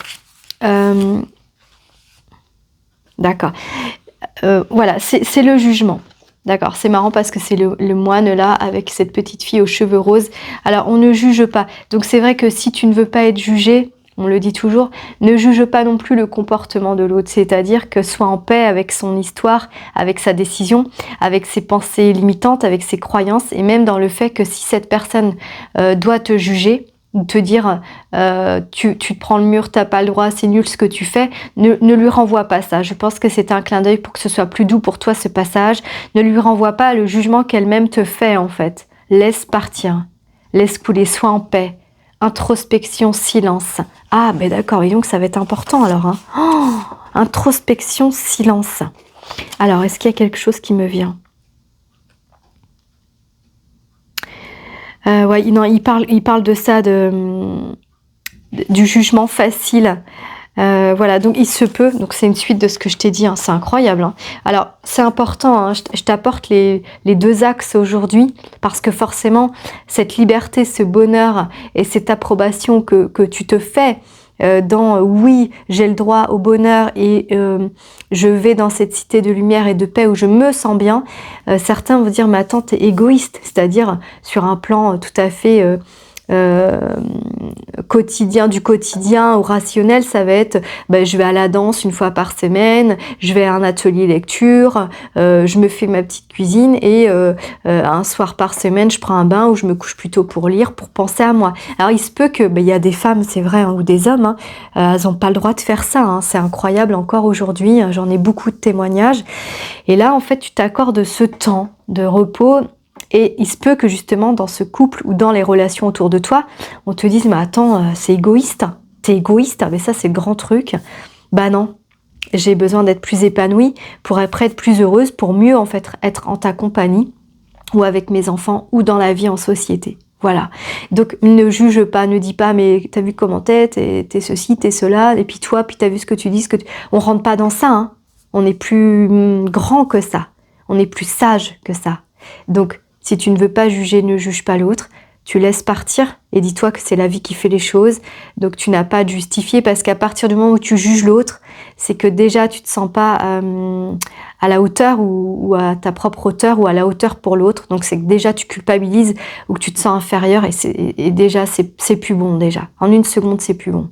d'accord. Voilà, c'est le jugement. D'accord, c'est marrant parce que c'est le moine là, avec cette petite fille aux cheveux roses. Alors, on ne juge pas. Donc, c'est vrai que si tu ne veux pas être jugé, on le dit toujours, ne juge pas non plus le comportement de l'autre, c'est-à-dire que sois en paix avec son histoire, avec sa décision, avec ses pensées limitantes, avec ses croyances, et même dans le fait que si cette personne doit te juger, ou te dire tu te prends le mur, t'as pas le droit, c'est nul ce que tu fais, ne lui renvoie pas ça. Je pense que c'est un clin d'œil pour que ce soit plus doux pour toi ce passage. Ne lui renvoie pas le jugement qu'elle-même te fait en fait. Laisse partir, laisse couler, sois en paix. Introspection, silence. Ah, mais d'accord, voyons que ça va être important alors. Hein. Oh, introspection, silence. Alors, est-ce qu'il y a quelque chose qui me vient? Ouais, non, il parle de ça, du jugement facile. Voilà, donc il se peut, donc c'est une suite de ce que je t'ai dit, hein, c'est incroyable. Hein. Alors, c'est important, hein, je t'apporte les deux axes aujourd'hui, parce que forcément, cette liberté, ce bonheur et cette approbation que tu te fais dans oui, j'ai le droit au bonheur et je vais dans cette cité de lumière et de paix où je me sens bien, certains vont dire, mais attends, t'es égoïste, c'est-à-dire sur un plan tout à fait... du quotidien ou rationnel, ça va être je vais à la danse une fois par semaine, je vais à un atelier lecture, je me fais ma petite cuisine et un soir par semaine je prends un bain où je me couche plutôt pour lire, pour penser à moi. Alors il se peut que il y a des femmes, c'est vrai, hein, ou des hommes, hein, elles n'ont pas le droit de faire ça, hein, c'est incroyable encore aujourd'hui, j'en ai beaucoup de témoignages, et là en fait tu t'accordes ce temps de repos. Et il se peut que justement dans ce couple ou dans les relations autour de toi, on te dise mais attends, c'est égoïste, t'es égoïste, mais ça c'est le grand truc. Bah non, j'ai besoin d'être plus épanouie pour après être plus heureuse, pour mieux en fait être en ta compagnie ou avec mes enfants ou dans la vie en société. Voilà. Donc ne juge pas, ne dis pas mais t'as vu comment t'es ceci, t'es cela, et puis toi, puis t'as vu ce que tu dis, on rentre pas dans ça. Hein. On est plus grand que ça, on est plus sage que ça. Donc si tu ne veux pas juger, ne juge pas l'autre. tu laisses partir et dis-toi que c'est la vie qui fait les choses. Donc tu n'as pas à te justifier parce qu'à partir du moment où tu juges l'autre, c'est que déjà tu te sens pas à la hauteur ou à ta propre hauteur ou à la hauteur pour l'autre. Donc c'est que déjà tu culpabilises ou que tu te sens inférieur et déjà c'est plus bon déjà. En une seconde c'est plus bon.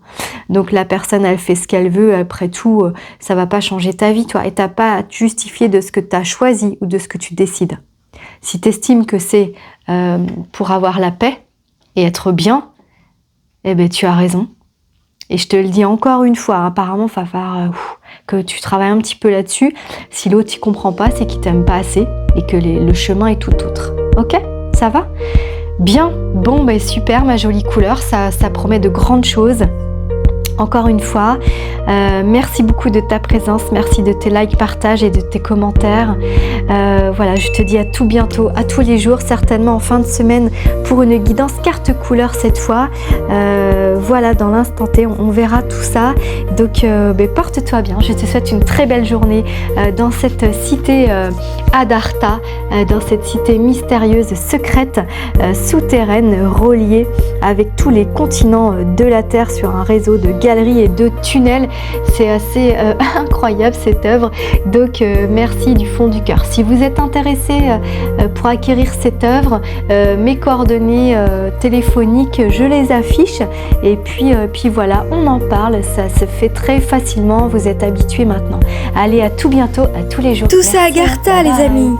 Donc la personne elle fait ce qu'elle veut, après tout ça va pas changer ta vie toi et t'as pas à te justifier de ce que tu as choisi ou de ce que tu décides. Si tu estimes que c'est pour avoir la paix et être bien, eh ben tu as raison. Et je te le dis encore une fois, apparemment, il va falloir que tu travailles un petit peu là-dessus. Si l'autre ne comprend pas, c'est qu'il t'aime pas assez et que le chemin est tout autre. Ok? Ça va? Bien. Bon, ben super, ma jolie couleur. Ça promet de grandes choses. Encore une fois, merci beaucoup de ta présence, merci de tes likes, partages et de tes commentaires. Voilà, je te dis à tout bientôt, à tous les jours, certainement en fin de semaine pour une guidance carte couleur cette fois. Voilà, dans l'instant T, on verra tout ça. Donc, porte-toi bien. Je te souhaite une très belle journée dans cette cité Adartha, dans cette cité mystérieuse, secrète, souterraine, reliée avec tous les continents de la Terre sur un réseau de galeries et de tunnels. C'est assez incroyable cette œuvre. Donc merci du fond du cœur. Si vous êtes intéressé pour acquérir cette œuvre, mes coordonnées téléphoniques, je les affiche. Et puis voilà, on en parle. Ça se fait très facilement. Vous êtes habitués maintenant. Allez, à tout bientôt, à tous les jours. Tout ça Agartha, les amis.